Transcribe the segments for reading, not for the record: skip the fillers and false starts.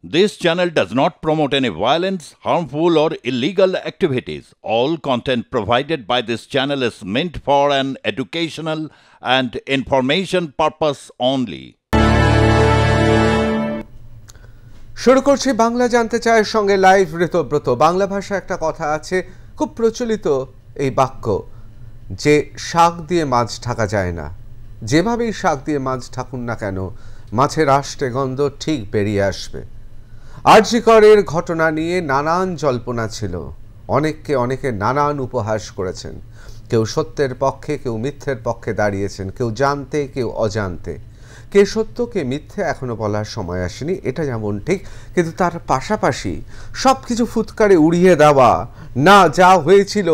This channel does not promote any violence, harmful, or illegal activities. All content provided by this channel is meant for an educational and information purpose only. শুরু করছি বাংলা জানতে চায়ের সঙ্গে live Ritabrata. Bangla ভাষায় একটা কথা আছে, খুব প্রচলিত এই বাক্য, যে শাক দিয়ে মাছ ঢাকা যায় না। যেভাবেই শাক দিয়ে মাছ ঢাকুন না কেন, মাছের আষ্টে গন্ধ ঠিক বেরিয়ে আসবে। আরজি করের ঘটনা নিয়ে নানান জল্পনা ছিল, অনেকে নানান উপহাস করেছেন। কেউ সত্যের পক্ষে, কেউ মিথ্যের পক্ষে দাঁড়িয়েছেন, কেউ জানতে, কেউ অজান্তে। কে সত্য কে মিথ্যে এখনো বলার সময় আসেনি, এটা যেমন ঠিক, কিন্তু তার পাশাপাশি সব কিছু ফুৎকারে উড়িয়ে দেওয়া, না যা হয়েছিল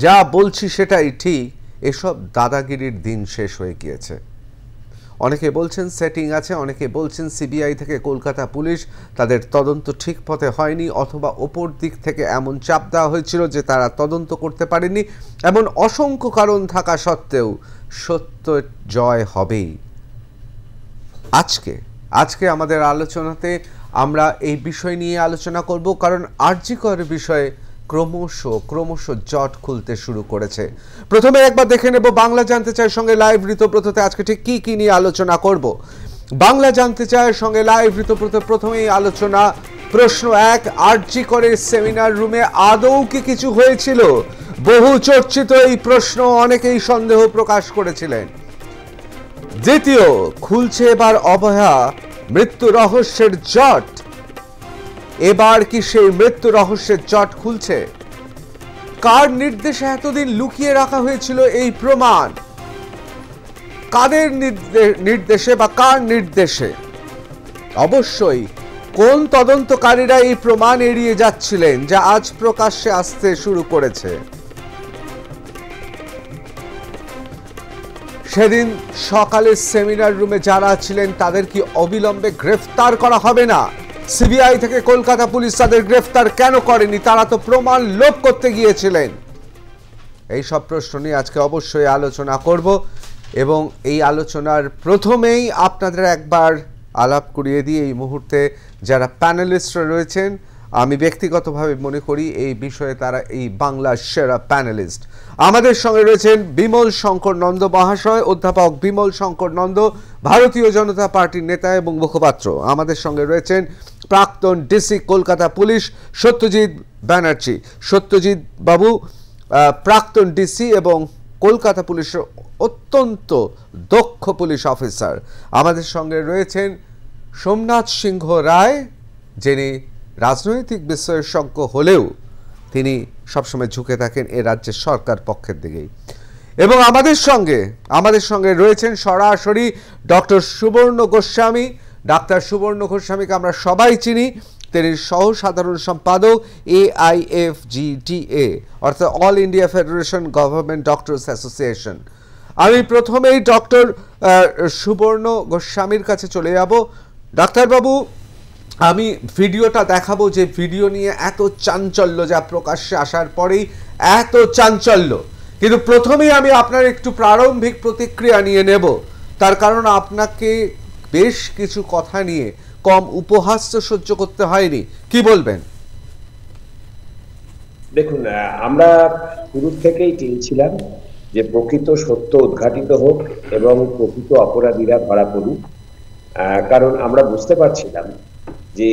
যা বলছি সেটাই ঠিক, এসব দাদাগিরির দিন শেষ হয়ে গিয়েছে। অনেকে বলছেন সেটিং আছে, অনেকে বলছেন সিবিআই থেকে কলকাতা পুলিশ তাদের তদন্ত ঠিক পথে হয়নি, অথবা ওপর দিক থেকে এমন চাপ দেওয়া হয়েছিল যে তারা তদন্ত করতে পারেনি। এমন অসংখ্য কারণ থাকা সত্ত্বেও সত্য জয় হবেই। আজকে আমাদের আলোচনাতে আমরা এই বিষয় নিয়ে আলোচনা করব, কারণ আরজি কর বিষয়ে ক্রমশ জট খুলতে শুরু করেছে। প্রথমে একবার দেখে নেব বাংলা জানতে চায়ের সঙ্গে লাইভ ঋতব্রততে আজকে ঠিক কি নিয়ে আলোচনা করব। বাংলা জানতে চায়ের সঙ্গে লাইভ ঋতব্রত প্রথমেই আলোচনা। প্রশ্ন 1, আরজি করের সেমিনার রুমে আদৌ কি কিছু হয়েছিল? বহু চর্চিত এই প্রশ্ন, অনেকেই সন্দেহ প্রকাশ করেছিলেন। দ্বিতীয়, খুলছে এবার অভয়া মৃত্যু রহস্যের জট। এবার কি সেই মৃত্যু রহস্যের জট খুলছে? কার নির্দেশে এতদিন লুকিয়ে রাখা হয়েছিল এই প্রমাণ? কাদের নির্দেশে বা কার নির্দেশে? অবশ্যই কোন তদন্তকারীরা এই প্রমাণ এড়িয়ে যাচ্ছিলেন, যা আজ প্রকাশ্যে আসতে শুরু করেছে? সেদিন সকালে সেমিনার রুমে যারা ছিলেন তাদের কি অবিলম্বে গ্রেফতার করা হবে না? সিবিআই থেকে কলকাতা পুলিশ তাদের গ্রেফতার কেন করেনি? তারা তো প্রমাণ লোপ করতে গিয়েছিলেন। এই সব প্রশ্ন নিয়ে আজকে অবশ্যই আলোচনা করব, এবং এই আলোচনার প্রথমেই আপনাদের একবার আলাপ করিয়ে দিয়ে এই মুহূর্তে যারা প্যানেলিস্টরা রয়েছেন, আমি ব্যক্তিগতভাবে মনে করি এই বিষয়ে তারা এই বাংলার সেরা প্যানেলিস্ট। আমাদের সঙ্গে রয়েছেন বিমল শঙ্কর নন্দ মহাশয়, অধ্যাপক বিমল শঙ্কর নন্দ, ভারতীয় জনতা পার্টির নেতা এবং মুখপাত্র। আমাদের সঙ্গে রয়েছেন প্রাক্তন ডিসি কলকাতা পুলিশ সত্যজিৎ ব্যানার্জি। সত্যজিৎ বাবু প্রাক্তন ডিসি এবং কলকাতা পুলিশের অত্যন্ত দক্ষ পুলিশ অফিসার। আমাদের সঙ্গে রয়েছেন সোমনাথ সিংহ রায়, যিনি রাজনৈতিক বিশেষজ্ঞ হলেও তিনি সবসময় ঝুঁকে থাকেন এ রাজ্যের সরকার পক্ষের দিকেই। এবং আমাদের সঙ্গে রয়েছেন সরাসরি ডক্টর সুবর্ণ গোস্বামী। ডাক্তার সুবর্ণ গোস্বামীকে আমরা সবাই চিনি, তিনি সহ সাধারণ সম্পাদক AIFGDA, অর্থাৎ all India federation government doctors association. আমি প্রথমেই ডক্টর সুবর্ণ গোস্বামীর কাছে চলে যাব। ডাক্তারবাবু, আমি ভিডিওটা দেখাবো, যে ভিডিও নিয়ে এত চাঞ্চল্য, যা প্রকাশ্যে আসার পরেই এত চাঞ্চল্য, কিন্তু প্রথমেই আমি আপনার একটু প্রারম্ভিক প্রতিক্রিয়া নিয়ে নেব। তার কারণ আপনাকে বেশ কিছু কথা নিয়ে কম উপহাস সহ্য করতে হয়নি, কি বলবেন? দেখুন, আমরা শুরু থেকেই চেয়েছিলাম যে প্রকৃত সত্য উদ্ঘাটিত হোক এবং প্রকৃত অপরাধীরা ধরা পড়ুক, কারণ আমরা বুঝতে পারছিলাম যে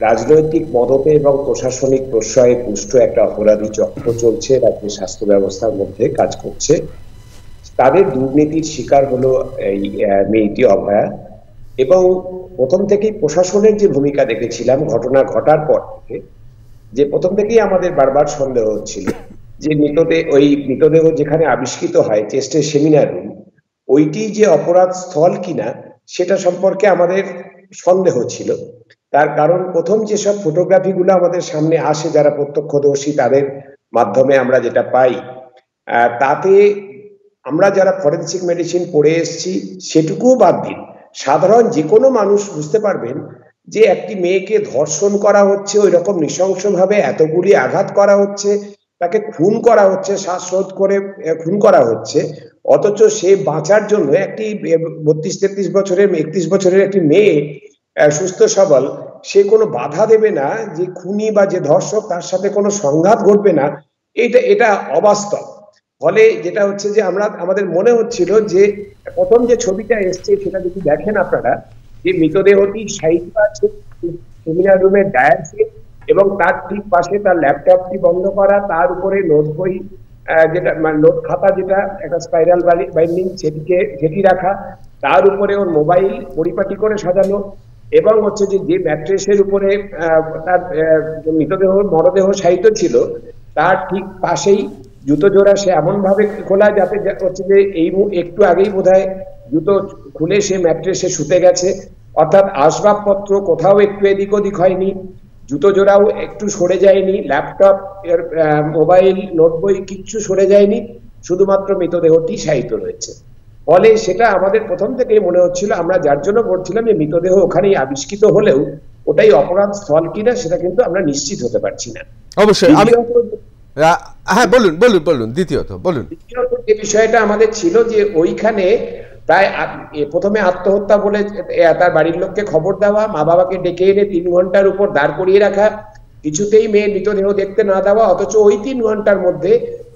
রাজনৈতিক মদতে এবং প্রশাসনিক প্রশ্রয়ে পুষ্ট একটা অপরাধী চক্র চলছে, রাজ্যের স্বাস্থ্য ব্যবস্থার মধ্যে কাজ করছে। তাদের দুর্নীতির শিকার হলো এই মেয়েটি অভয়া। এবং প্রথম থেকেই প্রশাসনের যে ভূমিকা দেখেছিলাম ঘটনা ঘটার পর থেকে, যে প্রথম থেকেই আমাদের বারবার সন্দেহ হচ্ছিল যে মৃতদেহ যেখানে আবিষ্কৃত হয় চেস্টের সেমিনার রুম, ওইটি যে অপরাধ স্থল কিনা সেটা সম্পর্কে আমাদের সন্দেহ ছিল। তার কারণ প্রথম যেসব ফটোগ্রাফিগুলো আমাদের সামনে আসে, যারা প্রত্যক্ষদর্শী তাদের মাধ্যমে আমরা যেটা পাই, তাতে আমরা যারা ফরেনসিক মেডিসিন পড়ে এসেছি সেটুকুও বাদ দিন, সাধারণ যে কোনো মানুষ বুঝতে পারবেন যে একটি মেয়েকে ধর্ষণ করা হচ্ছে, ওই রকম নৃশংসভাবে এতগুলি আঘাত করা হচ্ছে, তাকে খুন করা হচ্ছে, শ্বাসরোধ করে খুন করা হচ্ছে, অথচ সে বাঁচার জন্য একটি 32-33 বছরের 31 বছরের একটি মেয়ে সুস্থ সবল, সে কোনো বাধা দেবে না, যে খুনি বা যে ধর্ষক তার সাথে কোনো সংঘাত ঘটবে না, এটা অবাস্তব। ফলে যেটা হচ্ছে যে আমাদের মনে হচ্ছিল যে প্রথম যে ছবিটা এসছে সেটা যদি দেখেন আপনারা, যে মৃতদেহটি শায়িত আছে সেমিনার রুমের ডায়াসে, এবং তার ঠিক পাশে তার ল্যাপটপটি বন্ধ করা, তার উপরে নোট বই যেটা নোট খাতা, যেটা একটা স্পাইরাল বাইন্ডিং, সেটি রাখা, তার উপরে ওর মোবাইল পরিপাটি করে সাজানো, এবং হচ্ছে যে ম্যাট্রেসের উপরে তার মরদেহ শায়িত ছিল তার ঠিক পাশেই জুতো জোড়া সে এমন ভাবে খোলা যাতে হচ্ছে যে একটু আগেই বোধহয় জুতো খুলে সে ম্যাট্রেসে শুতে গেছে, অর্থাৎ আসবাবপত্র কোথাও একটু এদিক ওদিক হয়নি, জুতো জোড়াও একটু সরে যায়নি, ল্যাপটপ এর মোবাইল নোট বই কিচ্ছু সরে যায়নি, শুধুমাত্র মৃতদেহটি শায়িত রয়েছে। ফলে সেটা আমাদের প্রথম থেকেই মনে হচ্ছিল, আমরা যার জন্য বলছিলাম যে মৃতদেহ ওখানেই আবিষ্কৃত হলেও ওটাই অপরাধ স্থল কিনা সেটা কিন্তু আমরা নিশ্চিত হতে পারছি না। অবশ্যই হ্যাঁ বলুন দ্বিতীয়ত যে বিষয়টা আমাদের ছিল যে ওইখানে প্রায় প্রথমে আত্মহত্যা বলে তার বাড়ির লোককে খবর দেওয়া, মা বাবাকে ডেকে এনে 3 ঘন্টার উপর দাঁড় করিয়ে রাখা, কিছুতেই মেয়ের মৃতদেহ দেখতে না দেওয়া, অথচ ওই 3 ঘন্টার মধ্যে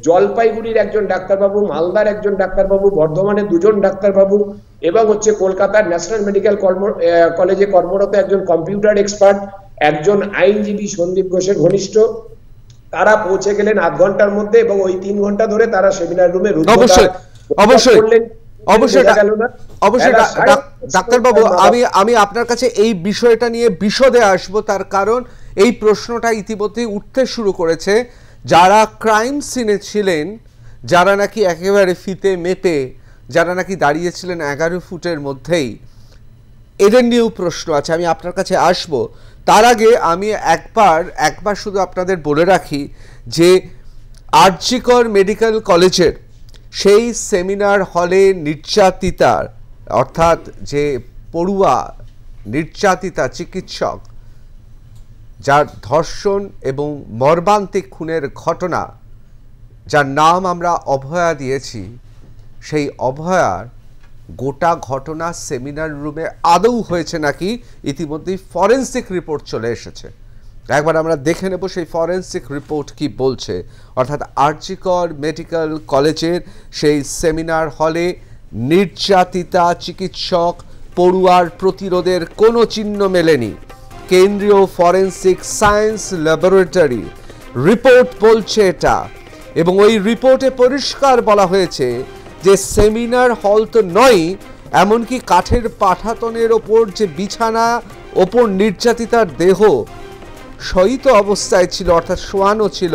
জলপাইগুড়ির একজন ডাক্তারবাবু, মালদার একজন ডাক্তারবাবু, বর্ধমানের 2 জন ডাক্তারবাবু, এবং হচ্ছে কলকাতার ন্যাশনাল মেডিকেল কলেজে কর্মরত একজন কম্পিউটার এক্সপার্ট, একজন আইনজীবী সন্দীপ ঘোষের ঘনিষ্ঠ, তারা পৌঁছে গেলেন 8 ঘন্টার মধ্যে, এবং ওই 3 ঘন্টা ধরে তারা সেমিনার রুমে অবশ্যই ডাক্তারবাবু, আমি আপনার কাছে এই বিষয়টা নিয়ে বিশদে আসবো, তার কারণ এই প্রশ্নটা ইতিমধ্যেই উঠতে শুরু করেছে। যারা ক্রাইম সিনে ছিলেন, যারা নাকি একেবারে ফিতে মেপে, যারা নাকি দাঁড়িয়েছিলেন 11 ফুটের মধ্যেই, এদের নিয়েও প্রশ্ন আছে, আমি আপনার কাছে আসব। তার আগে আমি একবার শুধু আপনাদের বলে রাখি যে আরজিকর মেডিকেল কলেজের সেই সেমিনার হলে নির্যাতিতার, অর্থাৎ যে পড়ুয়া নির্যাতিতা চিকিৎসক, যার ধর্ষণ এবং মর্মান্তিক খুনের ঘটনা, যার নাম আমরা অভয়া দিয়েছি, সেই অভয়ার গোটা ঘটনা সেমিনার রুমে আদৌ হয়েছে নাকি ইতিমধ্যেই ফরেন্সিক রিপোর্ট চলে এসেছে। একবার আমরা দেখে নেব সেই ফরেন্সিক রিপোর্ট কি বলছে। অর্থাৎ আরজিকর মেডিকেল কলেজের সেই সেমিনার হলে নির্যাতিতা চিকিৎসক পড়ুয়ার প্রতিরোধের কোনো চিহ্ন মেলেনি। কেন্দ্রীয় ফরেন্সিক সায়েন্স ল্যাবরেটরি রিপোর্ট বলছে এটা, এবং ওই রিপোর্টে পরিষ্কার বলা হয়েছে যে সেমিনার হল তো নয়, এমনকি কাঠের পাঠাতনের ওপর যে বিছানা, ওপর নির্যাতিতার দেহ শয়িত অবস্থায় ছিল, অর্থাৎ শোয়ানো ছিল,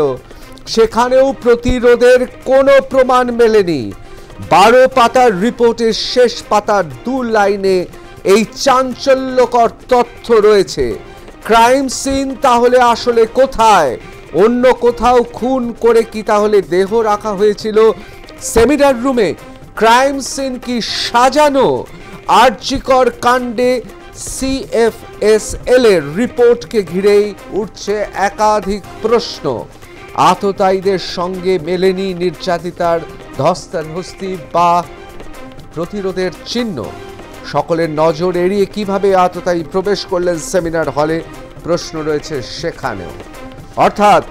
সেখানেও প্রতিরোধের কোনো প্রমাণ মেলেনি। 12 পাতার রিপোর্টের শেষ পাতার 2 লাইনে এই চাঞ্চল্যকর তথ্য রয়েছে। ক্রাইম সিন তাহলে আসলে কোথায়? অন্য কোথাও খুন করে কি তাহলে দেহ রাখা হয়েছিল সেমিনার রুমে? ক্রাইম সিন কি সাজানো? আরজিকর কাণ্ডে CFSL এর রিপোর্টকে ঘিরেই উঠছে একাধিক প্রশ্ন। আততায়ীদের সঙ্গে মেলেনি নির্যাতিতার ধস্তাধস্তি বা প্রতিরোধের চিহ্ন। সকলের নজর এড়িয়ে কিভাবে আততায়ী প্রবেশ করলেন সেমিনার হলে, প্রশ্ন রয়েছে সেখানেও। অর্থাৎ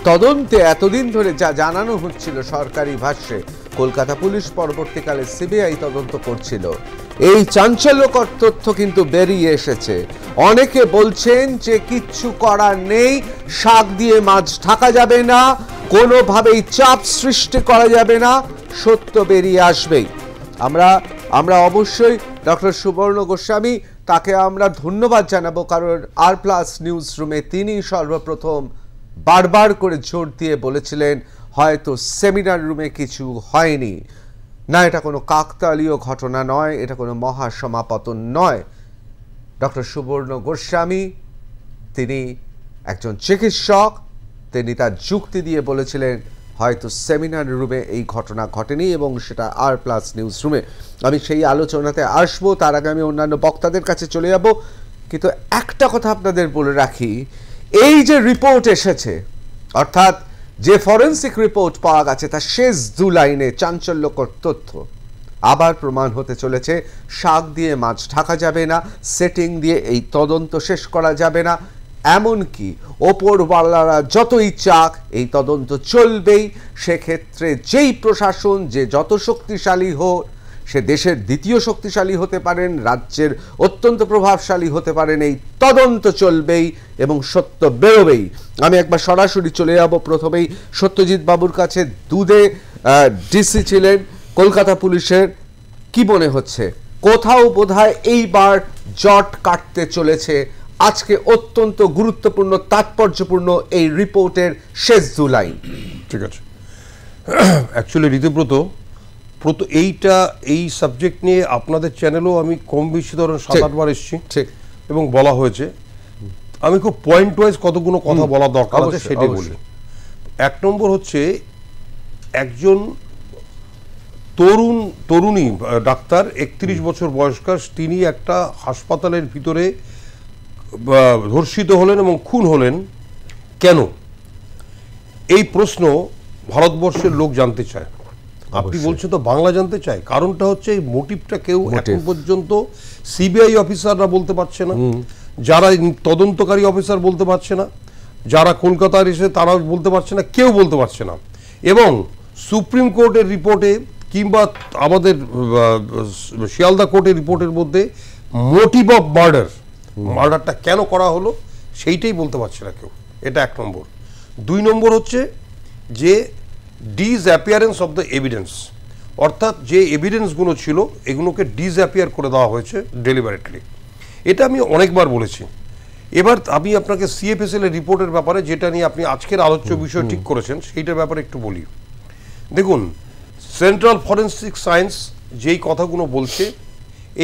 তদন্তে এতদিন ধরে যা জানানো হচ্ছিল সরকারি ভাষ্যে, কলকাতা পুলিশ পরবর্তীকালে সিবিআই তদন্ত করছিল, এই চাঞ্চল্যকর তথ্য কিন্তু বেরিয়ে এসেছে। অনেকে বলছেন যে কিচ্ছু করার নেই, শাক দিয়ে মাছ ঢাকা যাবে না, কোনোভাবেই চাপ সৃষ্টি করা যাবে না, সত্য বেরিয়ে আসবেই। আমরা অবশ্যই ডক্টর সুবর্ণ গোস্বামী, তাকে আমরা ধন্যবাদ জানাবো, কারণ R+ নিউজ রুমে তিনি সর্বপ্রথম বারবার করে জোর দিয়ে বলেছিলেন হয়তো সেমিনার রুমে কিছু হয়নি, না এটা কোনো কাকতালীয় ঘটনা নয়, এটা কোনো মহাসমাপতন নয়। ডক্টর সুবর্ণ গোস্বামী তিনি একজন চিকিৎসক, তিনি তার যুক্তি দিয়ে বলেছিলেন হয়তো সেমিনার রুমে এই ঘটনা ঘটেনি, এবং সেটা R+ নিউজ রুমে। আমি সেই আলোচনাতে আসবো, তার আগে আমি অন্যান্য বক্তাদের কাছে চলে যাব। কিন্তু একটা কথা আপনাদের বলে রাখি, এই যে রিপোর্ট এসেছে, অর্থাৎ যে ফরেন্সিক রিপোর্ট পাওয়া গেছে, তার শেষ 2 লাইনে চাঞ্চল্যকর তথ্য। আবার প্রমাণ হতে চলেছে শাক দিয়ে মাছ ঢাকা যাবে না, সেটিং দিয়ে এই তদন্ত শেষ করা যাবে না, এমনকি ওপরওয়ালারা যতই চাক এই তদন্ত চলবেই। সেক্ষেত্রে যেই প্রশাসন যে যত শক্তিশালী হোক, সে দেশের দ্বিতীয় শক্তিশালী হতে পারেন, রাজ্যের অত্যন্ত প্রভাবশালী হতে পারেন, এই তদন্ত চলবেই এবং সত্য বেরোবেই। আমি একবার সরাসরি চলে যাব প্রথমেই সত্যজিৎ বাবুর কাছে। দুধে ডিসি ছিলেন কলকাতা পুলিশের, কি মনে হচ্ছে কোথাও বোধহয় এইবার জট কাটতে চলেছে? আজকে অত্যন্ত গুরুত্বপূর্ণ তাৎপর্যপূর্ণ এই রিপোর্টের শেষ দু লাইন। ঠিক আছে, অ্যাকচুয়ালি ঋতুব্রত এই সাবজেক্ট নিয়ে আপনাদের চ্যানেলেও আমি কম বেশি ধরনের 7-8 বার এসেছি, ঠিক, এবং বলা হয়েছে। আমি খুব পয়েন্ট ওয়াইজ কতগুলো কথা বলা দরকার আছে সেটাই বলি। 1 নম্বর হচ্ছে, একজন তরুণী ডাক্তার 31 বছর বয়স্কার, তিনি একটা হাসপাতালের ভিতরে ধর্ষিত হলেন এবং খুন হলেন। কেন? এই প্রশ্ন ভারতবর্ষের লোক জানতে চায়। আপনি বলছেন তো বাংলা জানতে চায়। কারণটা হচ্ছে এই মোটিভটা কেউ এখন পর্যন্ত সিবিআই অফিসাররা বলতে পারছে না, যারা তদন্তকারী অফিসার বলতে পারছে না, যারা কলকাতার এসে তারা বলতে পারছে না, কেউ বলতে পারছে না। এবং সুপ্রিম কোর্টের রিপোর্টে কিংবা আমাদের শিয়ালদা কোর্টের রিপোর্টের মধ্যে মোটিভ অফ মার্ডারটা কেন করা হলো সেইটাই বলতে পারছে না কেউ। এটা 1 নম্বর। 2 নম্বর হচ্ছে যে ডিসঅ্যাপিয়ারেন্স অফ দ্য এভিডেন্স, অর্থাৎ যে এভিডেন্সগুলো ছিল এগুলোকে ডিসঅ্যাপিয়ার করে দেওয়া হয়েছে ডেলিবারেটলি। এটা আমি অনেকবার বলেছি। এবার আমি আপনাকে সিএফএসএল এর রিপোর্টের ব্যাপারে, যেটা নিয়ে আপনি আজকের আলোচ্য বিষয় ঠিক করেছেন, সেইটার ব্যাপারে একটু বলি। দেখুন, সেন্ট্রাল ফরেন্সিক সায়েন্স যেই কথাগুলো বলছে,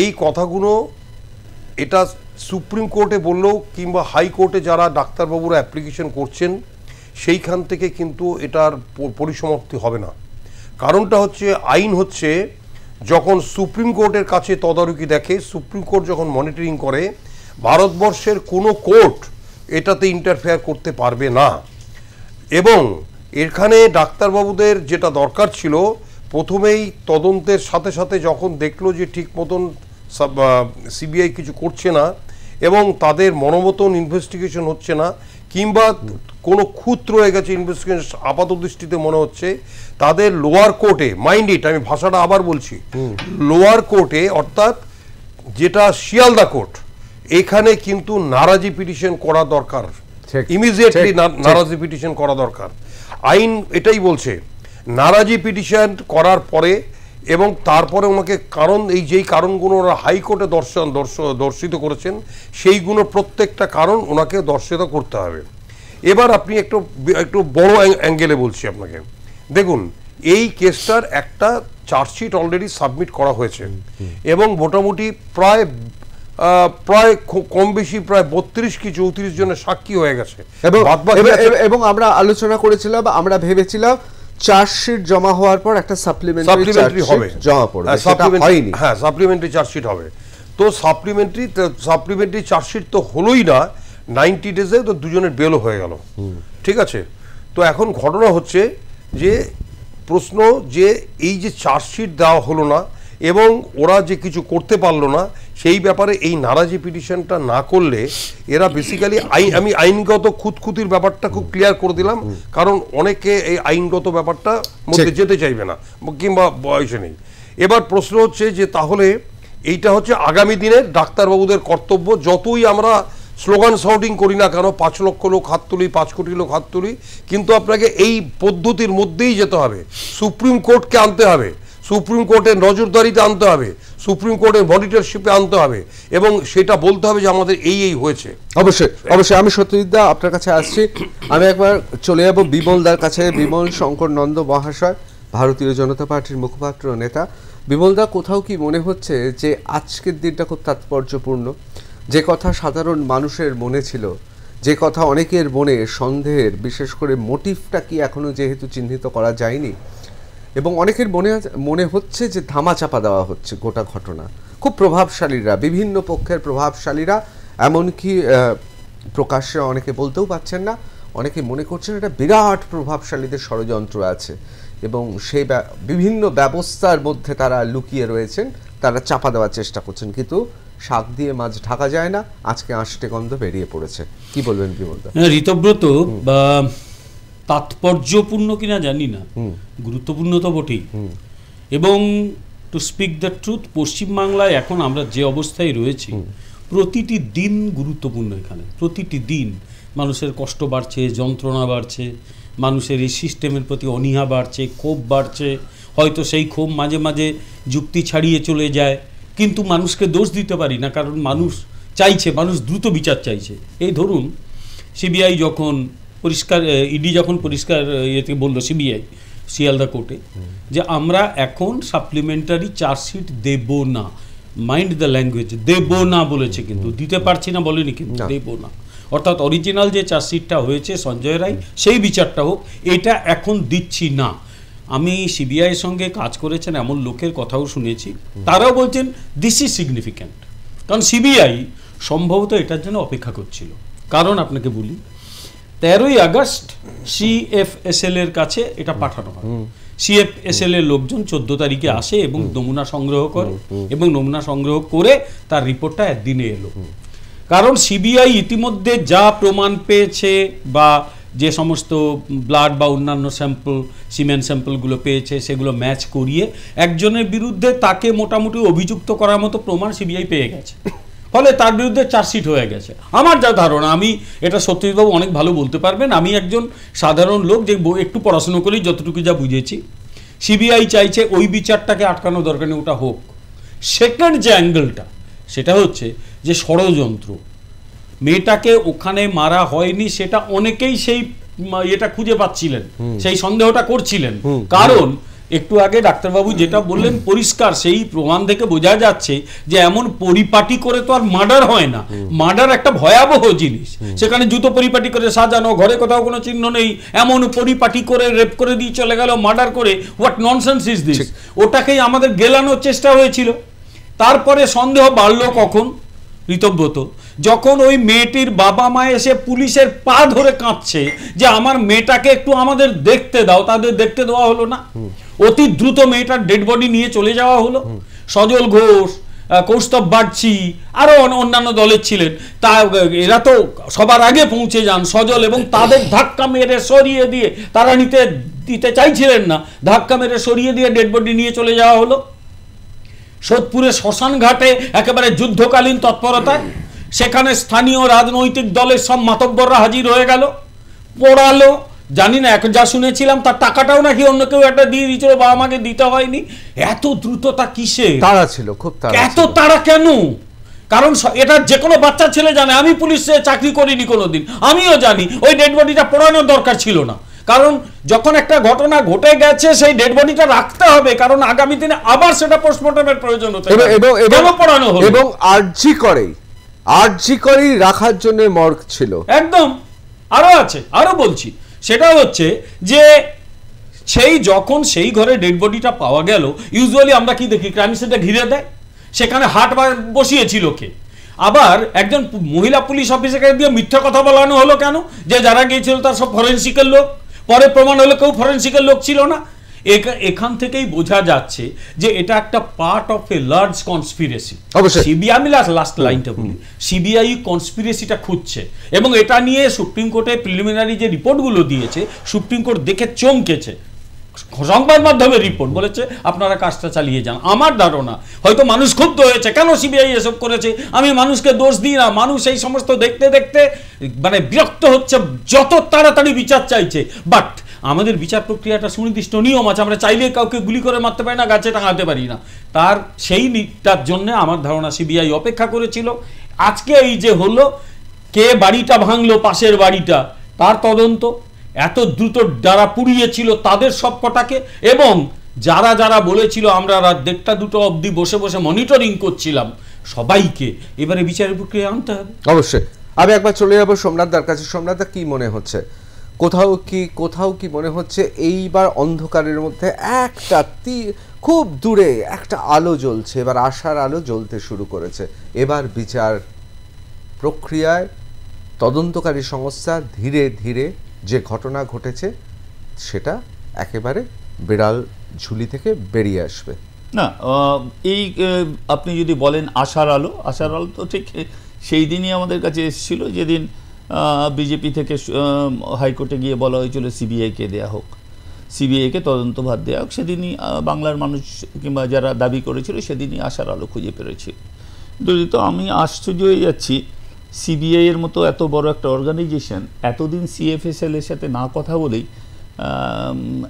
এই কথাগুলো এটা সুপ্রিম কোর্টে বললেও কিংবা হাইকোর্টে যারা ডাক্তারবাবুরা অ্যাপ্লিকেশন করছেন সেইখান থেকে কিন্তু এটার পরিসমাপ্তি হবে না। কারণটা হচ্ছে, আইন হচ্ছে যখন সুপ্রিম কোর্টের কাছে তদারকি দেখে, সুপ্রিম কোর্ট যখন মনিটরিং করে, ভারতবর্ষের কোনো কোর্ট এটাতে ইন্টারফেয়ার করতে পারবে না। এবং এখানে ডাক্তারবাবুদের যেটা দরকার ছিল, প্রথমেই তদন্তের সাথে সাথে যখন দেখলো যে ঠিক মতন সিবিআই কিছু করছে না এবং তাদের মনোমতন ইনভেস্টিগেশন হচ্ছে না, কিংবা কোনো খুঁত রয়ে গেছে ইনভেস্টিগেশন আপাত দৃষ্টিতে মনে হচ্ছে, তাদের লোয়ার কোর্টে, মাইন্ড ইট, আমি ভাষাটা আবার বলছি, লোয়ার কোর্টে অর্থাৎ যেটা শিয়ালদা কোর্ট, এখানে কিন্তু নারাজি পিটিশন করা দরকার, ইমিডিয়েটলি নারাজি পিটিশন করা দরকার। আইন এটাই বলছে, নারাজি পিটিশন করার পরে এবং তারপরে ওনাকে কারণ, এই যেই কারণগুলো ওরা হাইকোর্টে দর্শিত করেছেন সেইগুলো প্রত্যেকটা কারণ ওনাকে দর্শিত করতে হবে। এবার আপনি একটু বড় অ্যাঙ্গেলে বলছি আপনাকে। দেখুন, এই কেসটার একটা চার্জশিট অলরেডি সাবমিট করা হয়েছে এবং মোটামুটি প্রায় কম বেশি প্রায় 32 কি 34 জনের সাক্ষী হয়ে গেছে। এবং আমরা আলোচনা করেছিলাম, আমরা ভেবেছিলাম চার্জশিট জমা হওয়ার পর একটা সাপ্লিমেন্টারি হবে, জমা পড়বে, সেটা হয়নি। হ্যাঁ, সাপ্লিমেন্টারি চার্জশিট হবে। তো সাপ্লিমেন্টারি চার্জশিট তো হলোই না, 90 ডেজে তো দুজনের বেলও হয়ে গেল। ঠিক আছে, তো এখন ঘটনা হচ্ছে যে প্রশ্ন যে এই যে চার্জশিট দেওয়া হলো না এবং ওরা যে কিছু করতে পারলো না, সেই ব্যাপারে এই নারাজি পিটিশনটা না করলে এরা বেসিক্যালি আমি আইনগত খুঁতখুতির ব্যাপারটা খুব ক্লিয়ার করে দিলাম, কারণ অনেকে এই আইনগত ব্যাপারটা মধ্যে যেতে চাইবে না কিংবা বয়সে নেই। এবার প্রশ্ন হচ্ছে যে তাহলে এইটা হচ্ছে আগামী দিনের ডাক্তারবাবুদের কর্তব্য। যতই আমরা স্লোগান শাউটিং করি না কেন, 5 লক্ষ লোক হাত তুলি, 5 কোটি লোক হাত তুলি, কিন্তু আপনাকে এই পদ্ধতির মধ্যেই যেতে হবে। সুপ্রিম কোর্টকে আনতে হবে, সুপ্রিম কোর্টের নজরদারিতে আনতে হবে, সুপ্রিম কোর্টের মনিটরশিপে আনতে হবে এবং সেটা বলতে হবে যে আমাদের এই হয়েছে। অবশ্যই আমি সত্যজিৎদা আপনার কাছে আসছি। আমি একবার চলে যাব বিমলদার কাছে। বিমল শঙ্কর নন্দ মহাশয়, ভারতীয় জনতা পার্টির মুখপাত্র নেতা। বিমলদা, কোথাও কি মনে হচ্ছে যে আজকের দিনটা খুব তাৎপর্যপূর্ণ? যে কথা সাধারণ মানুষের মনে ছিল, যে কথা অনেকের মনে সন্দেহের, বিশেষ করে মোটিভটা কি এখনো যেহেতু চিহ্নিত করা যায়নি, এবং অনেকের মনে হচ্ছে যে ধামাচাপা দেওয়া হচ্ছে গোটা ঘটনা। খুব প্রভাবশালীরা, বিভিন্ন পক্ষের প্রভাবশালীরা, এমনকি প্রকাশ্যে অনেকে বলতেও পারছেন না, অনেকে মনে করছেন এটা বিরাট প্রভাবশালীদের ষড়যন্ত্র আছে। এবং সেই বিভিন্ন ব্যবস্থার মধ্যে তারা লুকিয়ে রয়েছেন, তারা চাপা দেওয়ার চেষ্টা করছেন, কিন্তু শাক দিয়ে মাছ ঢাকা যায় না। আজকে আষ্টে গন্ধ বেরিয়ে পড়েছে। কি বলবেন বিমলদা? ঋতব্রত, বা তাৎপর্যপূর্ণ কিনা জানি না, গুরুত্বপূর্ণ তো বটেই। এবং টু স্পিক দ্য ট্রুথ, পশ্চিমবাংলায় এখন আমরা যে অবস্থায় রয়েছি, প্রতিটি দিন গুরুত্বপূর্ণ। এখানে প্রতিটি দিন মানুষের কষ্ট বাড়ছে, যন্ত্রণা বাড়ছে, মানুষের এই সিস্টেমের প্রতি অনীহা বাড়ছে, ক্ষোভ বাড়ছে। হয়তো সেই ক্ষোভ মাঝে মাঝে যুক্তি ছাড়িয়ে চলে যায়, কিন্তু মানুষকে দোষ দিতে পারি না, কারণ মানুষ চাইছে, মানুষ দ্রুত বিচার চাইছে। এই ধরুন সিবিআই যখন পরিষ্কার, ইডি যখন পরিষ্কার ইয়েতে বললো, সিবিআই শিয়ালদা কোর্টে, যে আমরা এখন সাপ্লিমেন্টারি চার্জশিট দেব না, মাইন্ড দ্য ল্যাঙ্গুয়েজ, দেব না বলেছে, কিন্তু দিতে পারছি না বলেনি, কিন্তু দেব না। অর্থাৎ অরিজিনাল যে চার্জশিটটা হয়েছে সঞ্জয় রায়, সেই বিচারটা হোক, এটা এখন দিচ্ছি না। আমি সিবিআইয়ের সঙ্গে কাজ করেছেন এমন লোকের কথাও শুনেছি, তারাও বলছেন দিস ইজ সিগনিফিক্যান্ট। কারণ সিবিআই সম্ভবত এটার জন্য অপেক্ষা করছিল। কারণ আপনাকে বলি, 13ই আগস্ট সিএফএসএল এর কাছে এটা পাঠানো হয়। সিএফএসএল এর লোকজন 14 তারিখে আসে এবং নমুনা সংগ্রহ করে, এবং নমুনা সংগ্রহ করে তার রিপোর্টটা একদিনে এলো। কারণ সিবিআই ইতিমধ্যে যা প্রমাণ পেয়েছে, বা যে সমস্ত ব্লাড বা অন্যান্য স্যাম্পল, সিমেন্ট স্যাম্পলগুলো পেয়েছে, সেগুলো ম্যাচ করিয়ে একজনের বিরুদ্ধে তাকে মোটামুটি অভিযুক্ত করার মতো প্রমাণ সিবিআই পেয়ে গেছে। ফলে তার বিরুদ্ধে চার্জশিট হয়ে গেছে। আমার যা ধারণা, আমি এটা সত্যজিৎবাবু অনেক ভালো বলতে পারবেন, আমি একজন সাধারণ লোক যে একটু পড়াশুনো করি, যতটুকু যা বুঝেছি, সিবিআই চাইছে ওই বিচারটাকে আটকানো দরকার নেই, ওটা হোক। সেকেন্ড যে অ্যাঙ্গেলটা, সেটা হচ্ছে যে ষড়যন্ত্র, মেয়েটাকে ওখানে মারা হয়নি সেটা অনেকেই সেই এটা খুঁজে পাচ্ছিলেন, সেই সন্দেহটা করছিলেন। কারণ একটু আগে ডাক্তারবাবু যেটা বললেন, পরিষ্কার সেই প্রমাণ থেকে বোঝা যাচ্ছে যে এমন পরিপাটি করে তো আর মার্ডার হয় না। মার্ডার একটা ভয়াবহ জিনিস, সেখানে জুতো পরিপাটি করে সাজানো, ঘরে কোথাও কোনো চিহ্ন নেই, এমন পরিপাটি করে রেপ করে দিয়ে চলে গেল, মার্ডার করে। What nonsense is this? ওটাকেই আমাদের গেলানোর চেষ্টা হয়েছিল। তারপরে সন্দেহ বাড়লো কখন ঋতব্রত, যখন ওই মেয়েটির বাবা মা এসে পুলিশের পা ধরে কাঁদছে যে আমার মেয়েটাকে একটু আমাদের দেখতে দাও, তাদের দেখতে দেওয়া হলো না। অতি দ্রুত মেয়েটার ডেড বডি নিয়ে চলে যাওয়া হলো। সজল ঘোষ, কৌস্তব বাগচি, আরো অন্যান্য দলের ছিলেন, তা এরা তো সবার আগে পৌঁছে যান সজল, এবং তাদের ধাক্কা মেরে সরিয়ে দিয়ে, তারা দিতে চাইছিলেন না, ধাক্কা মেরে সরিয়ে দিয়ে ডেড বডি নিয়ে চলে যাওয়া হলো। সোদপুরে শ্মশান ঘাটে একেবারে যুদ্ধকালীন তৎপরতায় সেখানে স্থানীয় রাজনৈতিক দলের সব মাতব্বররা হাজির হয়ে গেল, পড়ালো। জানি না, এখন যা শুনেছিলাম তার টাকাটাও নাকি অন্য কেউ একটা দিয়ে দিয়েছিল, বাবা মাকে দিতে হয়নি। এত দ্রুততা কিসে? তাড়া ছিল, খুব তাড়া। এত তাড়া কেন? কারণ এটা যে কোনো বাচ্চা ছেলে জানে, আমি পুলিশে চাকরি করিনি কোনোদিন, আমিও জানি ওই ডেড বডিটা পোড়ানোর দরকার ছিল না। কারণ যখন একটা ঘটনা ঘটে গেছে, সেই ডেড বডিটা রাখতে হবে, কারণ আগামী দিনে আবার সেটা পোস্টমর্টমের প্রয়োজন হতে পারে। এবং আরজি করেই রাখার জন্য মর্গ ছিল। একদম। আরো আছে, আরো বলছি, সেটা হচ্ছে যে যখন সেই ঘরে ডেড বডিটা পাওয়া গেল, ইউজুয়ালি আমরা কি দেখি, ক্রাইম সিনটা ঘিরে দেয়, সেখানে হাট বসিয়েছিল কে? আবার একজন মহিলা পুলিশ অফিসারকে দিয়ে মিথ্যা কথা বলানো হলো কেন? যে যারা গিয়েছিল তার সব ফরেন্সিকের লোক, পরে প্রমাণ হলো কেউ ফরেন্সিকের লোক ছিল না। এখান থেকেই বোঝা যাচ্ছে যে এটা একটা part of a large conspiracy. CBI, আমি লাস্ট লাইনটা বলি, সিবিআই কনস্পিরেসিটা খুঁজছে, এবং এটা নিয়ে সুপ্রিম কোর্টে প্রিলিমিনারি যে রিপোর্টগুলো দিয়েছে, সুপ্রিম কোর্ট দেখে চমকেছে। সংবাদ মাধ্যমের রিপোর্ট বলেছে আপনারা কাজটা চালিয়ে যান। আমার ধারণা হয়তো মানুষ ক্ষুব্ধ হয়েছে, কেন সিবিআই এসব করেছে। আমি মানুষকে দোষ দিই না, মানুষ এই সমস্ত দেখতে দেখতে মানে বিরক্ত হচ্ছে, যত তাড়াতাড়ি বিচার চাইছে। বাট আমাদের বিচার প্রক্রিয়াটা সুনির্দিষ্ট নিয়ম আছে, আমরা চাইলে কাউকে গুলি করে মারতে পারি না, গাছে টাঙাতে পারি না। তার সেইটার জন্য আমার ধারণা সিবিআই অপেক্ষা করেছিল। আজকে এই যে হলো, কে বাড়িটা ভাঙলো, পাশের বাড়িটা, তার তদন্ত, এত দ্রুত যারা পুড়িয়েছিল তাদের সবকটাকে, এবং যারা যারা বলেছিল আমরা রাত 1টা-2টো অবধি বসে বসে মনিটরিং করছিলাম, সবাইকে এবারে বিচারের প্রক্রিয়া আনতে হবে। অবশ্যই। আমি একবার চলে যাবো সোমনাথদার কাছে। সোমনাথদা, কি মনে হচ্ছে, কোথাও কি মনে হচ্ছে এইবার অন্ধকারের মধ্যে একটা খুব দূরে একটা আলো জ্বলছে, এবার আশার আলো জ্বলতে শুরু করেছে। এবার বিচার প্রক্রিয়ায় তদন্তকারী সংস্থা ধীরে ধীরে যে ঘটনা ঘটেছে সেটা একেবারে বিড়াল ঝুলি থেকে বেরিয়ে আসবে? না, এই আপনি যদি বলেন আশার আলো তো ঠিক সেই দিনই আমাদের কাছে এসেছিল, যেদিন বিজেপি থেকে হাইকোর্টে গিয়ে বলা হয়েছিল সিবিআইকে দেয়া হোক, সিবিআইকে তদন্তভার দেওয়া হোক। সেদিনই বাংলার মানুষ কিংবা যারা দাবি করেছিল সেদিনই আশার আলো খুঁজে পেরেছে। তো আমি আশ্চর্য হয়ে যাচ্ছি, সিবিআই এর মতো এত বড় একটা অর্গানাইজেশন এতদিন সিএফএসএল এর সাথে না কথা বলেই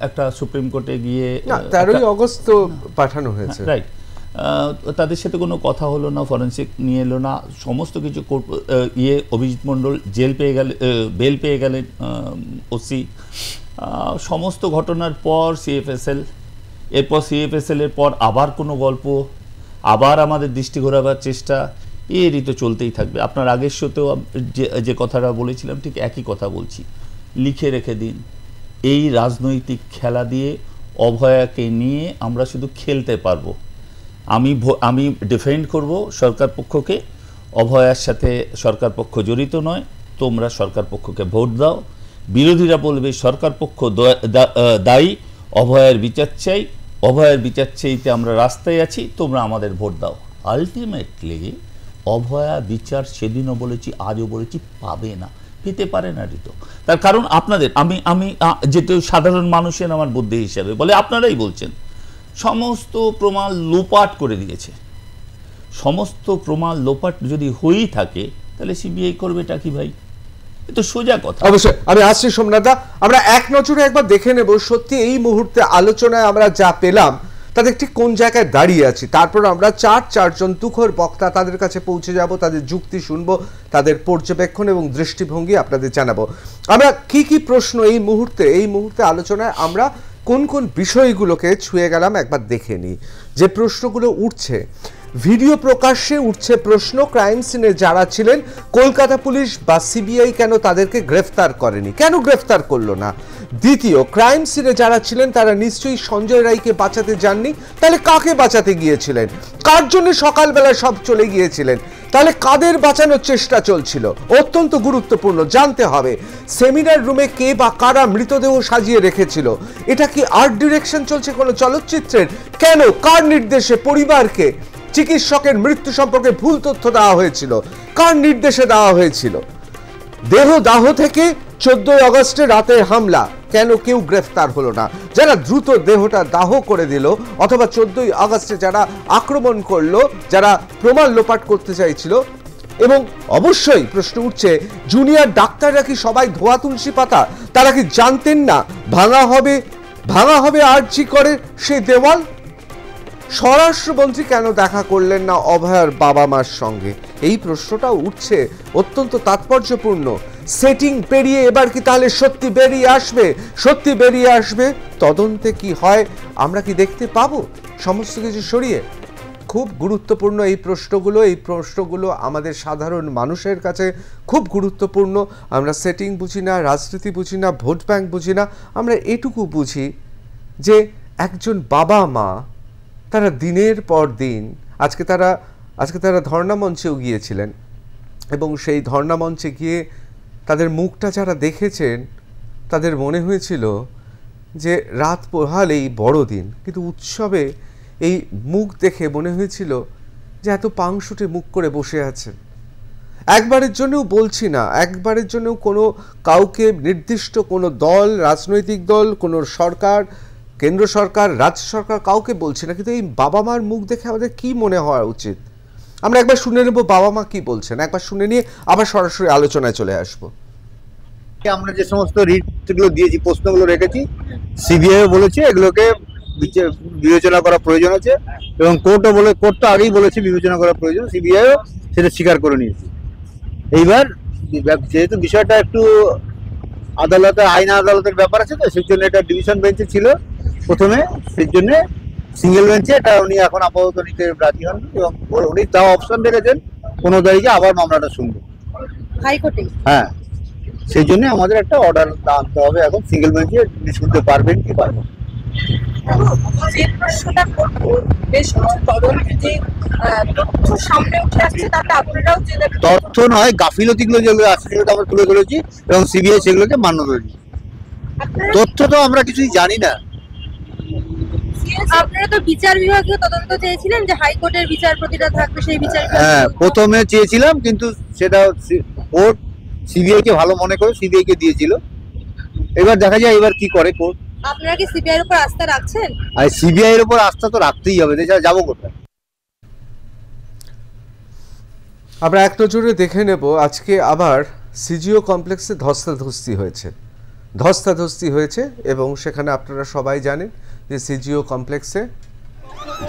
একটা সুপ্রিম কোর্টে গিয়ে 13ই আগস্ট পাঠানো হয়েছে, রাইট, তাদের সাথে কোনো কথা হলো না, ফরেন্সিক নিয়ে এলো না, সমস্ত কিছু অভিজিৎ মণ্ডল বেল পেয়ে গেলেন, ওসি, সমস্ত ঘটনার পর সিএফএসএল, এরপর সিএফএসএল এর পর আবার কোনো গল্প, আবার আমাদের দৃষ্টি ঘোরাবার চেষ্টা, এরই তো চলতেই থাকবে। আপনার আগের শোতেও যে কথাটা বলেছিলাম ঠিক একই কথা বলছি, লিখে রেখে দিন, এই রাজনৈতিক খেলা দিয়ে অভয়াকে নিয়ে আমরা শুধু খেলতে পারবো। আমি ডিফেন্ড করব সরকার পক্ষকে, অভয়ার সাথে সরকার পক্ষ জড়িত নয়, তোমরা সরকার পক্ষকে ভোট দাও। বিরোধীরা বলবে সরকার পক্ষ দায়ী, অভয়ের বিচার চাই, অভয়ের বিচার চাইতে আমরা রাস্তায় আছি, তোমরা আমাদের ভোট দাও। আলটিমেটলি অভয়া বিচার সেদিনও বলেছি, আজও বলেছি, পাবে না, পেতে পারে না ঋতু। তার কারণ আপনাদের, আমি যেহেতু সাধারণ মানুষের আমার বুদ্ধি হিসাবে বলে, আপনারাই বলছেন সমস্ত প্রমাণ লোপাট করে দিয়েছে। সমস্ত প্রমাণ লোপাট যদি হয়েই থাকে তাহলে সিবিআই করবেটা কি ভাই? এ তো সোজা কথা। অবশ্যই আমি আসছি সোমনাথদা, আমরা এক নজরে একবার দেখে নেব সত্যি এই মুহূর্তে আলোচনায় আমরা যা পেলাম তাদের ঠিক কোন জায়গায় দাঁড়িয়ে আছি। তারপর আমরা চারজন তুখোর বক্তা তাদের কাছে পৌঁছে যাব, তাদের যুক্তি শুনবো, তাদের পর্যবেক্ষণ এবং দৃষ্টিভঙ্গি আপনাদের জানাবো। আমরা কি প্রশ্ন এই মুহূর্তে আলোচনায় আমরা কোন কোন বিষয়গুলোকে ছুঁয়ে গেলাম একবার দেখে নিই। যে প্রশ্নগুলো উঠছে, ভিডিও প্রকাশ্যে উঠছে প্রশ্ন, ক্রাইম সিনে যারা ছিলেন কলকাতা পুলিশ বা সিবিআই কেন তাদেরকে গ্রেফতার করেনি, কেন গ্রেফতার করলো না? দ্বিতীয়, ক্রাইম সিনে যারা ছিলেন তারা নিশ্চয়ই সঞ্জয় রায়কে বাঁচাতে যাননি, তাহলে কাকে বাঁচাতে গিয়েছিলেন? কার জন্য সকালবেলা সব চলে গিয়েছিলেন? তাহলে কাদের বাঁচানোর চেষ্টা চলছিল? অত্যন্ত গুরুত্বপূর্ণ জানতে হবে। সেমিনার রুমে কে বা কারা মৃতদেহ সাজিয়ে রেখেছিল? এটা কি আর্ট ডিরেকশন চলছে কোনো চলচ্চিত্রের? কেন, কার নির্দেশে পরিবারকে চিকিৎসকের মৃত্যু সম্পর্কে ভুল তথ্য দেওয়া হয়েছিল? কার নির্দেশে দেওয়া হয়েছিল? দেহদাহ থেকে 14 আগস্টে রাতের হামলা, কেন কেউ গ্রেফতার হলো না? যারা দ্রুত দেহটা দাহ করে দিল, অথবা 14 আগস্টে যারা আক্রমণ করলো, যারা প্রমাণ লোপাট করতে চাইছিল। এবং অবশ্যই প্রশ্ন উঠছে, জুনিয়র ডাক্তাররা কি সবাই ধোয়া তুলসী পাতা? তারা কি জানতেন না ভাঙা হবে আরজি করে সেই দেওয়াল? স্বরাষ্ট্রমন্ত্রী কেন দেখা করলেন না অভয়ার বাবা মার সঙ্গে? এই প্রশ্নটা উঠছে, অত্যন্ত তাৎপর্যপূর্ণ। সেটিং পেরিয়ে এবার কি তাহলে সত্যি বেরিয়ে আসবে? তদন্তে কি হয় আমরা কি দেখতে পাবো? সমস্ত কিছু সরিয়ে খুব গুরুত্বপূর্ণ এই প্রশ্নগুলো আমাদের সাধারণ মানুষের কাছে খুব গুরুত্বপূর্ণ। আমরা সেটিং বুঝি না, রাজনীতি বুঝি না, ভোট ব্যাংক বুঝি না, আমরা এটুকু বুঝি যে একজন বাবা মা তারা দিনের পর দিন, আজকে তারা ধর্ণা মঞ্চেও গিয়েছিলেন, এবং সেই ধর্ণা মঞ্চে গিয়ে তাদের মুখটা যারা দেখেছেন তাদের মনে হয়েছিল যে রাত পোহালেই বড়দিন, কিন্তু উৎসবে এই মুখ দেখে মনে হয়েছিল যে এত পাংশুটে মুখ করে বসে আছেন। একবারের জন্যও বলছি না, একবারের জন্যও কোনো কাউকে নির্দিষ্ট কোনো দল, রাজনৈতিক দল, কোনো সরকার, কেন্দ্র সরকার, রাজ্য সরকার, কাউকে বলছি না, কিন্তু এই বাবা মার মুখ দেখে আমাদের কি মনে হওয়া উচিত? আমরা একবার শুনে নেব বাবা মা কি বলছেন, একবার শুনে নিয়ে আবার সরাসরি আলোচনায় চলে আসবো। আমরা যে সমস্ত রিটগুলো দিয়েছি, প্রশ্নগুলো রেখেছি, সিবিআই বলেছে এগুলোকে বিবেচনা করা প্রয়োজন আছে, এবং কোর্ট তো আগেই বলেছে বিবেচনা করা প্রয়োজন, সিবিআইও সেটা স্বীকার করে নিয়েছে। এইবার যেহেতু বিষয়টা একটু আইন আদালতের ব্যাপার আছে, তো সেই জন্য এটা ডিভিশন বেঞ্চে ছিল প্রথমে, সেই জন্য সিঙ্গেল বেঞ্চে এটা উনি এখন আপাতত নিতে রাজি হন, এবং উনি তাও অপশন রেখেছেন 15 তারিখে আবার মামলাটা শুনবো হাইকোর্টে। হ্যাঁ, সেই জন্য আমাদের একটা অর্ডার আনতে হবে এখন সিঙ্গেল বেঞ্চে, শুনতে পারবেন কি পারবেন। তথ্য নয়, গাফিলতিগুলো যেগুলো আছে সেগুলো আমরা তুলে ধরেছি, এবং সিবিআই সেগুলোকে মান্য করেছি। তথ্য তো আমরা কিছুই জানি না, আপনারা তো বিচার বিভাগীয় তদন্ত চেয়েছিলেন যে হাইকোর্টের বিচারপতিরা থাকবে, সেই বিচার হ্যাঁ প্রথমে চেয়েছিলাম, কিন্তু সেটা কোর্ট সিবিআই কে ভালো মনে করে সিবিআই কে দিয়েছিল। এবার দেখা যায় এবার কি করে কোর্ট। আপনারা কি সিবিআই এর উপর আস্থা রাখছেন? আর সিবিআই এর উপর আস্থা তো রাখতেই হবে, এছাড়া যাবো কোথায়। আমরা এক নজরে দেখে নেব আজকে আবার সিজিও কমপ্লেক্সে ধস্তাধস্তি হয়েছে এবং সেখানে আপনারা সবাই জানেন যে সিজিও কমপ্লেক্সে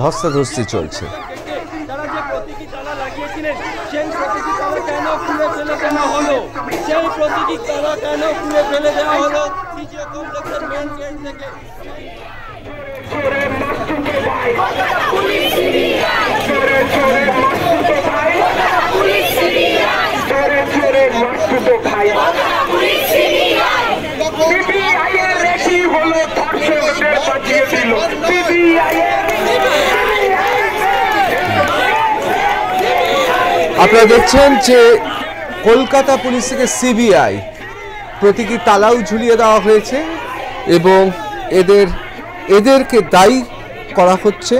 ধস্তাধস্তি চলছে। তারা যে প্রতীকী তালা লাগিয়েছিলেন সেই প্রতীকী তালা কেন খুলে ফেলে দেওয়া হলো? সেই প্রতীকী তালা কেন খুলে ফেলে দেওয়া হলো সিজিও কমপ্লেক্সের মেইন গেট থেকে? আপনারা দেখছেন যে কলকাতা পুলিশ থেকে সিবিআই প্রতীকী তালাও ঝুলিয়ে দেওয়া হয়েছে এবং এদেরকে দায়ী করা হচ্ছে,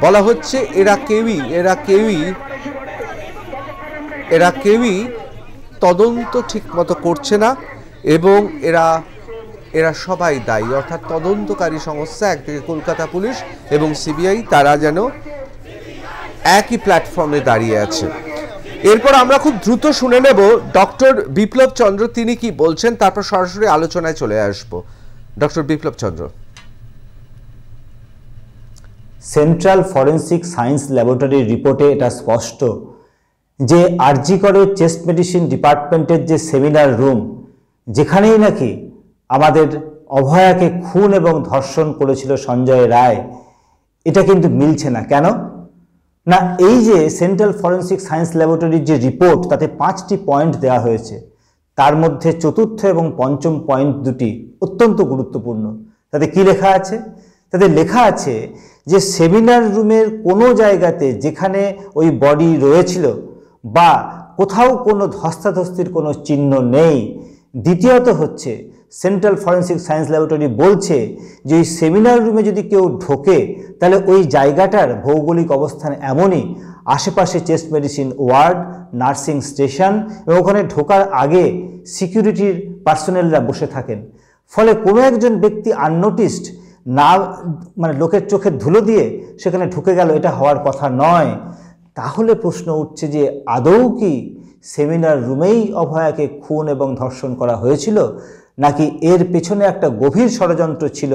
বলা হচ্ছে এরা কেউই তদন্ত ঠিক মতো করছে না এবং এরা সবাই দায়ী, অর্থাৎ তদন্তকারী সংস্থা একদিকে কলকাতা পুলিশ এবং সিবিআই, তারা যেন একই প্ল্যাটফর্মে দাঁড়িয়ে আছে। এরপর আমরা খুব দ্রুত শুনে নেব ডক্টর বিপ্লব চন্দ্র তিনি কি বলছেন, তারপর সরাসরি আলোচনায় চলে আসব। ডক্টর বিপ্লব চন্দ্র। সেন্ট্রাল ফরেন্সিক সায়েন্স ল্যাবরেটরির রিপোর্টে এটা স্পষ্ট যে আরজি করে চেস্ট মেডিসিন ডিপার্টমেন্টের যে সেমিনার রুম, যেখানেই নাকি আমাদের অভয়াকে খুন এবং ধর্ষণ করেছিল সঞ্জয় রায়, এটা কিন্তু মিলছে না। কেন না, এই যে সেন্ট্রাল ফরেন্সিক সায়েন্স ল্যাবরেটরির যে রিপোর্ট, তাতে 5টি পয়েন্ট দেওয়া হয়েছে, তার মধ্যে চতুর্থ এবং পঞ্চম পয়েন্ট দুটি অত্যন্ত গুরুত্বপূর্ণ। তাতে কি লেখা আছে? তাতে লেখা আছে যে সেমিনার রুমের কোনো জায়গাতে যেখানে ওই বডি রয়েছিল বা কোথাও কোনো ধস্তাধস্তির কোনো চিহ্ন নেই। দ্বিতীয়ত হচ্ছে সেন্ট্রাল ফরেন্সিক সায়েন্স ল্যাবরেটরি বলছে যে ওই সেমিনার রুমে যদি কেউ ঢোকে তাহলে ওই জায়গাটার ভৌগোলিক অবস্থান এমনই, আশেপাশে chest medicine word, nursing station এবং ওখানে ঢোকার আগে সিকিউরিটির পার্সোনেলরা বসে থাকেন। ফলে কোনো একজন ব্যক্তি আননোটিসড না, মানে লোকের চোখে ধুলো দিয়ে সেখানে ঢুকে গেল, এটা হওয়ার কথা নয়। তাহলে প্রশ্ন উঠছে যে আদৌ কি সেমিনার রুমেই অভয়াকে খুন এবং ধর্ষণ করা হয়েছিল, নাকি এর পেছনে একটা গভীর ষড়যন্ত্র ছিল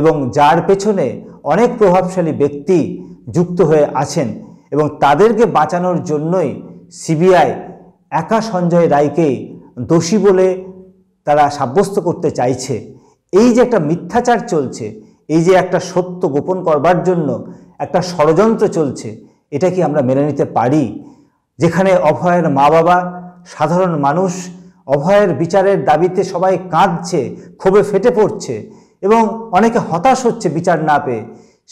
এবং যার পেছনে অনেক প্রভাবশালী ব্যক্তি যুক্ত হয়ে আছেন এবং তাদেরকে বাঁচানোর জন্যই সিবিআই একা সঞ্জয় রায়কেই দোষী বলে তারা সাব্যস্ত করতে চাইছে। এই যে একটা মিথ্যাচার চলছে, এই যে একটা সত্য গোপন করবার জন্য একটা ষড়যন্ত্র চলছে, এটা কি আমরা মেনে নিতে পারি? যেখানে অভয়ের মা বাবা, সাধারণ মানুষ অভয়ের বিচারের দাবিতে সবাই কাঁদছে, ক্ষোভে ফেটে পড়ছে এবং অনেকে হতাশ হচ্ছে বিচার না পেয়ে,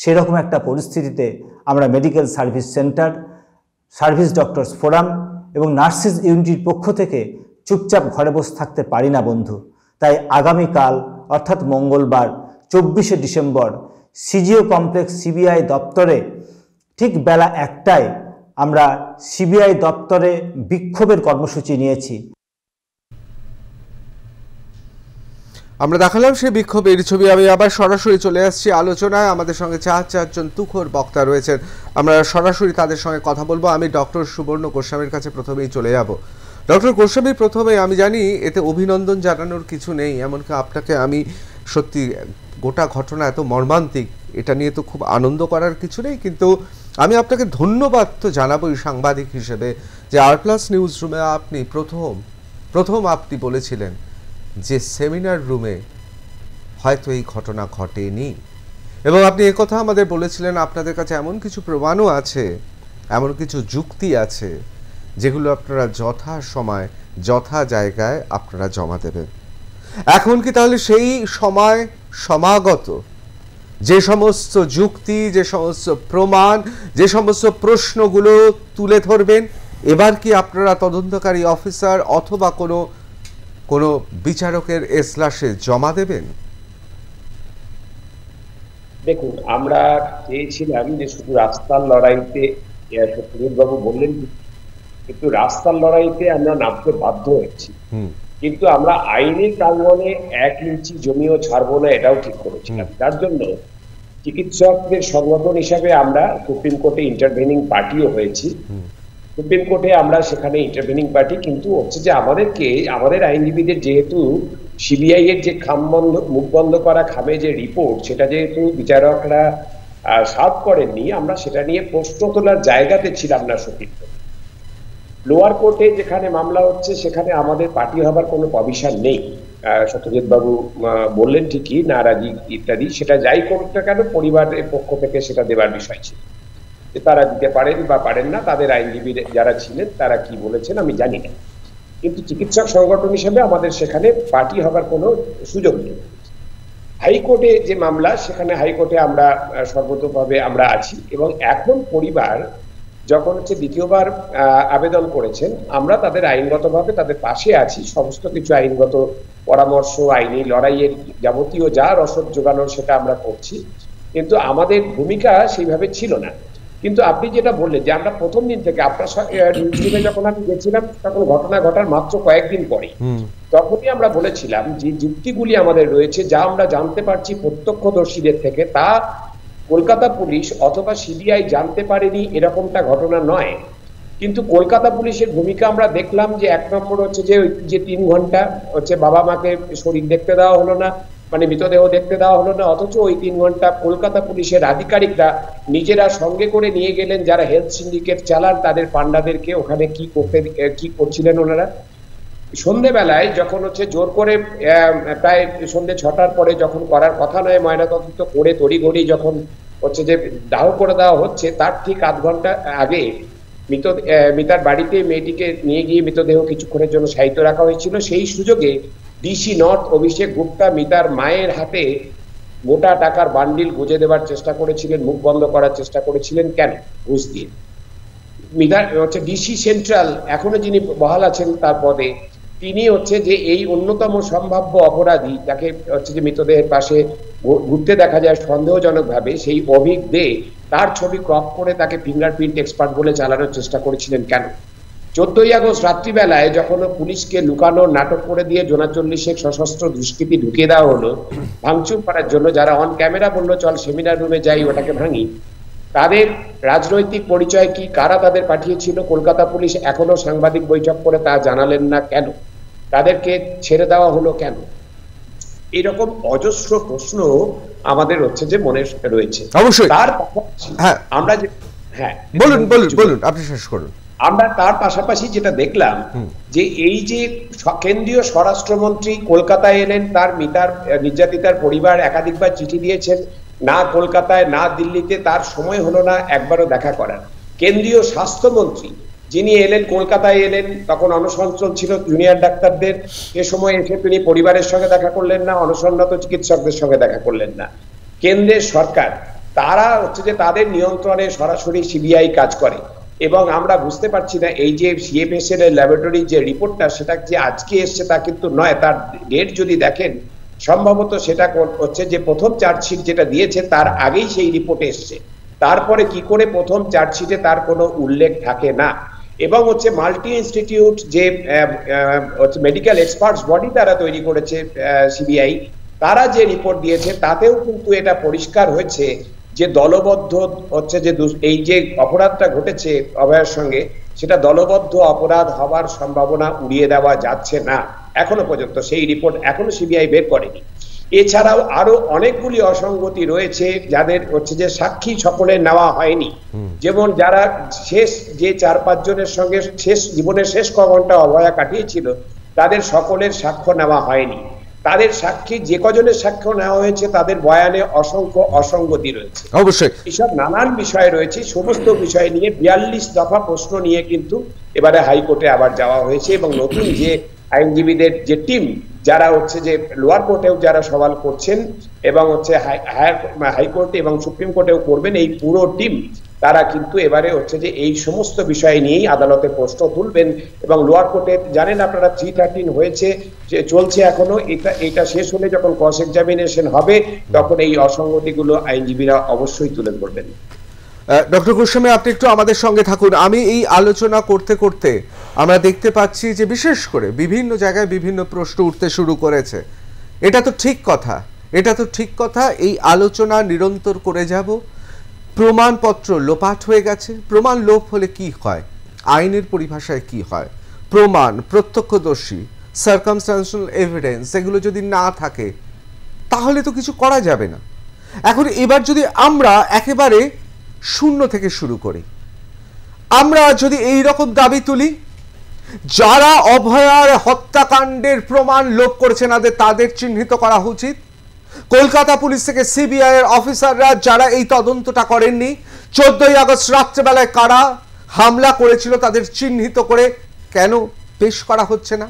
সেরকম একটা পরিস্থিতিতে আমরা medical service centre, service doctors forum এবং নার্সিস ইউনিটির পক্ষ থেকে চুপচাপ ঘরে বসে থাকতে পারি না বন্ধু। তাই আগামীকাল অর্থাৎ মঙ্গলবার 24শে ডিসেম্বর সিজিও কমপ্লেক্স সিবিআই দপ্তরে ঠিক বেলা 1টায় আমরা সিবিআই দপ্তরে বিক্ষোভের কর্মসূচি নিয়েছি। আমরা দেখালাম সেই বিক্ষোভের ছবি। আমি আবার সরাসরি চলে আসছি আলোচনায়। আমাদের সঙ্গে চারজন তুখোর বক্তা রয়েছেন, আমরা সরাসরি তাদের সঙ্গে কথা বলবো। আমি ডক্টর সুবর্ণ গোস্বামীর কাছে প্রথমেই চলে যাব। ডক্টর গোস্বামী, প্রথমে আমি জানি এতে অভিনন্দন জানানোর কিছু নেই, এমনকি আপনাকে আমি সত্যি গোটা ঘটনা এত মর্মান্তিক, এটা নিয়ে তো খুব আনন্দ করার কিছু নেই, কিন্তু আমি আপনাকে ধন্যবাদ তো জানাবোই সাংবাদিক হিসেবে যে আর+ নিউজ রুমে আপনি প্রথম আপনি বলেছিলেন যে সেমিনার রুমে হয়তো এই ঘটনা ঘটেনি এবং আপনি একথা আমাদের বলেছিলেন আপনাদের কাছে এমন কিছু প্রমাণও আছে, এমন কিছু যুক্তি আছে যেগুলো আপনারা যথা সময় যথা জায়গায় আপনারা জমা দেবেন। এখন কি তাহলে সেই সময় সমাগত? যে সমস্ত যুক্তি, যে সমস্ত প্রমাণ, যে সমস্ত প্রশ্নগুলো তুলে ধরবেন, এবার কি আপনারা তদন্তকারী অফিসার অথবা কোনো বিচারকের এজলাসে জমা দেবেন? দেখুন, আমরা চেয়েছিলাম যে শুধু রাস্তার লড়াইতে, সত্যজিৎ বাবু বললেন, কিন্তু রাস্তার লড়াইতে আমরা নামতে বাধ্য হয়েছি, কিন্তু আমরা আইনের প্রাঙ্গণে 1 ইঞ্চি জমিও ছাড়বো না, এটাও ঠিক করেছিলাম। তার জন্য চিকিৎসকদের সংগঠন হিসাবে আমরা সুপ্রিম কোর্টে ইন্টারভেনিং পার্টিও হয়েছি। সুপ্রিম কোর্টে আমরা সেখানে ইন্টারভেনিং পার্টি, কিন্তু হচ্ছে যে আমাদের আইনজীবীদের যেহেতু সিবিআই এর যে মুখ বন্ধ করা খামে যে রিপোর্ট, সেটা যেহেতু বিচারকরা সার্ভ করেননি, আমরা সেটা নিয়ে প্রশ্ন তোলার জায়গাতে ছিলাম না সুপ্রিম কোর্টে। লোয়ার কোর্টে যেখানে মামলা হচ্ছে সেখানে আমাদের পার্টি হবার কোনো প্রভিশন নেই। সত্যজিৎ বাবু বললেন ঠিকই, নারাজি ইত্যাদি, সেটা যাই করুক না কেন পরিবারের পক্ষ থেকে সেটা দেওয়ার বিষয় ছিল, যে তারা দিতে পারেন বা পারেন না, তাদের আইনজীবী যারা ছিলেন তারা কি বলেছেন আমি জানি না। কিন্তু চিকিৎসক সংগঠন হিসেবে আমাদের সেখানে পার্টি হবার কোনো সুযোগ নেই। হাইকোর্টে যে মামলা, সেখানে হাইকোর্টে আমরা সর্বতভাবে আমরা আছি, এবং এখন পরিবার যখন হচ্ছে দ্বিতীয়বার আবেদন করেছেন, আমরা তাদের আইনগতভাবে তাদের পাশে আছি। সমস্ত কিছু আইনগত পরামর্শ, আইনি লড়াইয়ের যাবতীয় যা রসদ জোগানোর সেটা আমরা করছি, কিন্তু আমাদের ভূমিকা সেইভাবে ছিল না। কিন্তু আপনি যেটা বললেন যে আমরা প্রথম দিন থেকে, আপনার নিউজে যখন আমি গেছিলাম তখন ঘটনা ঘটার মাত্র কয়েকদিন পরে, তখনই আমরা বলেছিলাম যে যুক্তিগুলি আমাদের রয়েছে, যা আমরা জানতে পারছি প্রত্যক্ষদর্শীদের থেকে, তা কলকাতা পুলিশ অথবা সিবিআই জানতে পারেনি এরকমটা ঘটনা নয়। কিন্তু কলকাতা পুলিশের ভূমিকা আমরা দেখলাম যে 1 নম্বর হচ্ছে যে 3 ঘন্টা হচ্ছে বাবা মাকে শরীর দেখতে দেওয়া হলো না, মানে মৃতদেহ দেখতে দেওয়া হলো না, অথচ ওই 3 ঘন্টা কলকাতা পুলিশের আধিকারিকরা নিজেরা সঙ্গে করে নিয়ে গেলেন যারা হেলথ সিন্ডিকেট চালান তাদের পান্ডাদেরকে। ওখানে কি করছিলেন ওনারা? সন্ধ্যেবেলায় যখন হচ্ছে জোর করে প্রায় সন্ধ্যে 6টার পরে যখন করার কথা নয়, ময়নাতদন্ত করে তড়িঘড়ি যখন হচ্ছে যে দাহ করে দেওয়া হচ্ছে, তার ঠিক আধ ঘন্টা আগে মিতার বাড়িতে মেয়েটিকে নিয়ে গিয়ে মৃতদেহ কিছুক্ষণের জন্য সাহিত্য রাখা হয়েছিল। সেই সুযোগে ডিসি নর্থ অভিষেক গুপ্তা মিতার মায়ের হাতে মোটা টাকার বান্ডিল গুঁজে দেওয়ার চেষ্টা করেছিলেন, মুখ বন্ধ করার চেষ্টা করেছিলেন। কেন? ঘুষ দিয়ে। মিতার হচ্ছে ডিসি সেন্ট্রাল এখনো যিনি বহাল আছেন তার পদে, তিনি হচ্ছে যে এই অন্যতম সম্ভাব্য অপরাধী, যাকে হচ্ছে যে মৃতদেহের পাশে ঘুরতে দেখা যায় সন্দেহজনকভাবে, সেই অভিক দে, তার ছবি ক্রপ করে তাকে ফিঙ্গারপ্রিন্ট এক্সপার্ট বলে চালানোর চেষ্টা করেছিলেন। কেন? 14ই আগস্ট রাত্রিবেলায় যখন পুলিশকে লুকানোর নাটক করে দিয়ে জোনা 40 সশস্ত্র দুষ্কৃতী ঢুকিয়ে দেওয়া হলো ভাঙচুর করার জন্য, যারা অন ক্যামেরা বললো চল সেমিনার রুমে যাই ওটাকে ভাঙি, তাদের রাজনৈতিক পরিচয় কি, কারা তাদের পাঠিয়েছিল, কলকাতা পুলিশ এখনো সাংবাদিক বৈঠক করে তা জানালেন না কেন? তাদেরকে ছেড়ে দেওয়া হলো কেন? এরকম অজস্র প্রশ্ন আমাদের হচ্ছে যে মনে রয়েছে। অবশ্যই তার আমরা যে বলুন আপনি শেষ করুন। আমরা তার পাশাপাশি যেটা দেখলাম যে এই যে কেন্দ্রীয় স্বরাষ্ট্রমন্ত্রী কলকাতায় এলেন, তার মিতার নির্যাতিতার পরিবার একাধিকবার চিঠি দিয়েছেন, না কলকাতায় না দিল্লিতে তার সময় হলো না একবারও দেখা করার। কেন্দ্রীয় স্বাস্থ্যমন্ত্রী যিনি এলেন, কলকাতায় এলেন, তখন অনশন চলছিল জুনিয়র ডাক্তারদের, এ সময় এসে তিনি পরিবারের সঙ্গে দেখা করলেন না, অনশনরত চিকিৎসকদের সঙ্গে দেখা করলেন না। কেন্দ্রের সরকার তারা হচ্ছে যে তাদের নিয়ন্ত্রণে সরাসরি সিবিআই কাজ করে, এবং আমরা বুঝতে পারছি না এই যে সিএফএসএল এর ল্যাবরেটরি যে রিপোর্টটা, সেটা যে আজকে এসছে তা কিন্তু নয়, তার ডেট যদি দেখেন সম্ভবত সেটা হচ্ছে যে প্রথম চার্জশিট যেটা দিয়েছে তার আগেই সেই রিপোর্ট এসছে। তারপরে কি করে প্রথম চার্জশিটে তার কোনো উল্লেখ থাকে না। এবং হচ্ছে মাল্টি ইনস্টিটিউট যে মেডিকেল এক্সপার্টস বডি তারা তৈরি করেছে সিবিআই, তারা যে রিপোর্ট দিয়েছে তাতেও কিন্তু এটা পরিষ্কার হয়েছে যে দলবদ্ধ হচ্ছে যে এই যে অপরাধটা ঘটেছে অভয়ের সঙ্গে, সেটা দলবদ্ধ অপরাধ হওয়ার সম্ভাবনা উড়িয়ে দেওয়া যাচ্ছে না এখনো পর্যন্ত। সেই রিপোর্ট এখনো সিবিআই বের করেনি। এছাড়াও আরো অনেকগুলি অসঙ্গতি রয়েছে যাদের হচ্ছে যে সাক্ষী সকলে নেওয়া হয়নি। যেমন যারা শেষ যে 4-5 জনের সঙ্গে জীবনের শেষ ঘন্টা অভয়া কাটিয়েছিল, তাদের সকলের সাক্ষ্য নেওয়া হয়নি। তাদের সাক্ষী যে কজনের সাক্ষ্য নেওয়া হয়েছে তাদের বয়ানে অসংখ্য অসঙ্গতি রয়েছে। অবশ্যই এসব নানান বিষয় রয়েছে। সমস্ত বিষয় নিয়ে 42 দফা প্রশ্ন নিয়ে কিন্তু এবারে হাইকোর্টে আবার যাওয়া হয়েছে, এবং নতুন যে আইনজীবীদের যে টিম যারা হচ্ছে যে লোয়ার কোর্টেও যারা সওয়াল করছেন এবং হচ্ছে হাইকোর্টে এবং সুপ্রিম কোর্টেও করবেন, এই পুরো টিম তারা কিন্তু এবারে হচ্ছে যে এই সমস্ত বিষয় নিয়েই আদালতে প্রশ্ন তুলবেন এবং লোয়ার কোর্টে জানেন আপনারা 313 হয়েছে, যে চলছে এখনো, এটা শেষ হলে যখন ক্রস এক্সামিনেশন হবে তখন এই অসঙ্গতিগুলো আইনজীবীরা অবশ্যই তুলে ধরবেন। ডক্টর গোস্বামী, আপনি একটু আমাদের সঙ্গে থাকুন। আমি এই আলোচনা করতে করতে আমরা দেখতে পাচ্ছি যে বিশেষ করে বিভিন্ন জায়গায় বিভিন্ন প্রশ্ন উঠতে শুরু করেছে। এটা তো ঠিক কথা, এটা তো ঠিক কথা। এই আলোচনা নিরন্তর করে যাব। প্রমাণপত্র লোপাট হয়ে গেছে। প্রমাণ লোপ হলে কি হয়, আইনের পরিভাষায় কি হয়? প্রমাণ, প্রত্যক্ষদর্শী, সার্কামস্ট্যান্সিয়াল এভিডেন্স, এগুলো যদি না থাকে তাহলে তো কিছু করা যাবে না। এখন এবার যদি আমরা একেবারে শূন্য থেকে শুরু করি, আমরা যদি এই রকম দাবি তুলি, যারা অভয়ার হত্যাকাণ্ডের প্রমাণ লোপ করেছে তাদের চিহ্নিত করা উচিত। কলকাতা পুলিশ থেকে সিবিআই এর অফিসাররা যারা এই তদন্তটা করেননি, 14ই আগস্ট রাত্রেবেলায় কারা হামলা করেছিল তাদের চিহ্নিত করে কেন পেশ করা হচ্ছে না?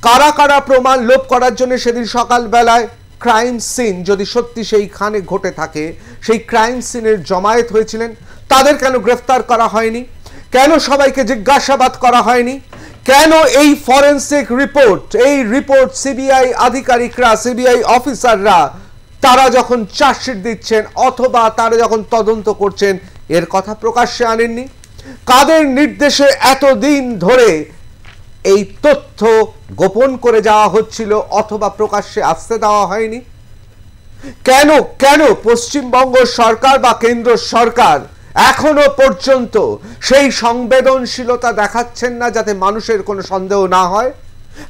কারা কারা প্রমাণ লোপ করার জন্য সেদিন সকালবেলায় ক্রাইম সিন যদি সত্যি সেইখানে ঘটে থাকে, সেই ক্রাইম সিনের জমায়েত হয়েছিলেন, তাদের কেন গ্রেফতার করা হয়নি? কেন সবাইকে জিজ্ঞাসাবাদ করা হয়নি? কেন এই ফরেনসিক রিপোর্ট, এই রিপোর্ট সিবিআই আধিকারিকরা, সিবিআই অফিসাররা তারা যখন চার্জশিট দিচ্ছেন অথবা তারা যখন তদন্ত করছেন এর কথা প্রকাশ্যে আনেননি? কাদের নির্দেশে এতদিন ধরে এই তথ্য গোপন করে যাওয়া হচ্ছিল অথবা প্রকাশ্যে আসতে দেওয়া হয়নি? কেন কেন পশ্চিমবঙ্গ সরকার বা কেন্দ্র সরকার এখনো পর্যন্ত সেই সংবেদনশীলতা দেখাচ্ছেন না যাতে মানুষের কোনো সন্দেহ না হয়?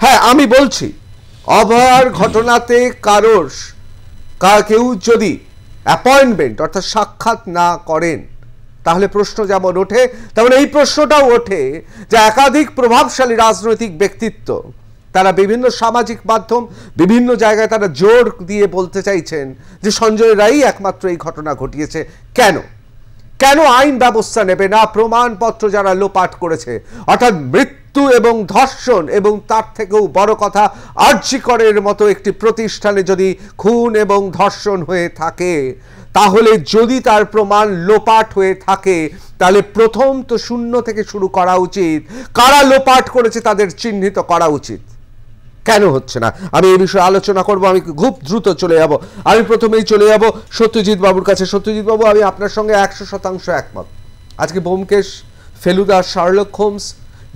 হ্যাঁ, আমি বলছি, অভয়ার ঘটনাতে কেউ যদি অ্যাপয়েন্টমেন্ট অর্থাৎ সাক্ষাৎ না করেন তাহলে প্রশ্ন যেমন ওঠে তেমন এই প্রশ্নটাও ওঠে যে একাধিক প্রভাবশালী রাজনৈতিক ব্যক্তিত্ব তারা বিভিন্ন সামাজিক মাধ্যম, বিভিন্ন জায়গায় তারা জোর দিয়ে বলতে চাইছেন যে সঞ্জয় রায় একমাত্র এই ঘটনা ঘটিয়েছে। কেন কেন আইন ব্যবস্থা নেবে না? প্রমাণপত্র যারা লোপাট করেছে, অর্থাৎ মৃত্যু এবং ধর্ষণ, এবং তার থেকেও বড় কথা আরজি করের মতো একটি প্রতিষ্ঠানে যদি খুন এবং ধর্ষণ হয়ে থাকে, তাহলে যদি তার প্রমাণ লোপাট হয়ে থাকে তাহলে প্রথম তো শূন্য থেকে শুরু করা উচিত। কারা লোপাট করেছে তাদের চিহ্নিত করা উচিত। কেন হচ্ছে না? আমি এই বিষয়ে আলোচনা করব। আমি খুব দ্রুত চলে যাব। আমি প্রথমেই চলে যাব সত্যজিৎ বাবুর কাছে। সত্যজিৎ বাবু, আমি আপনার সঙ্গে 100% একমত। আজকে ব্যোমকেশ, ফেলুদা, শার্লক হোমস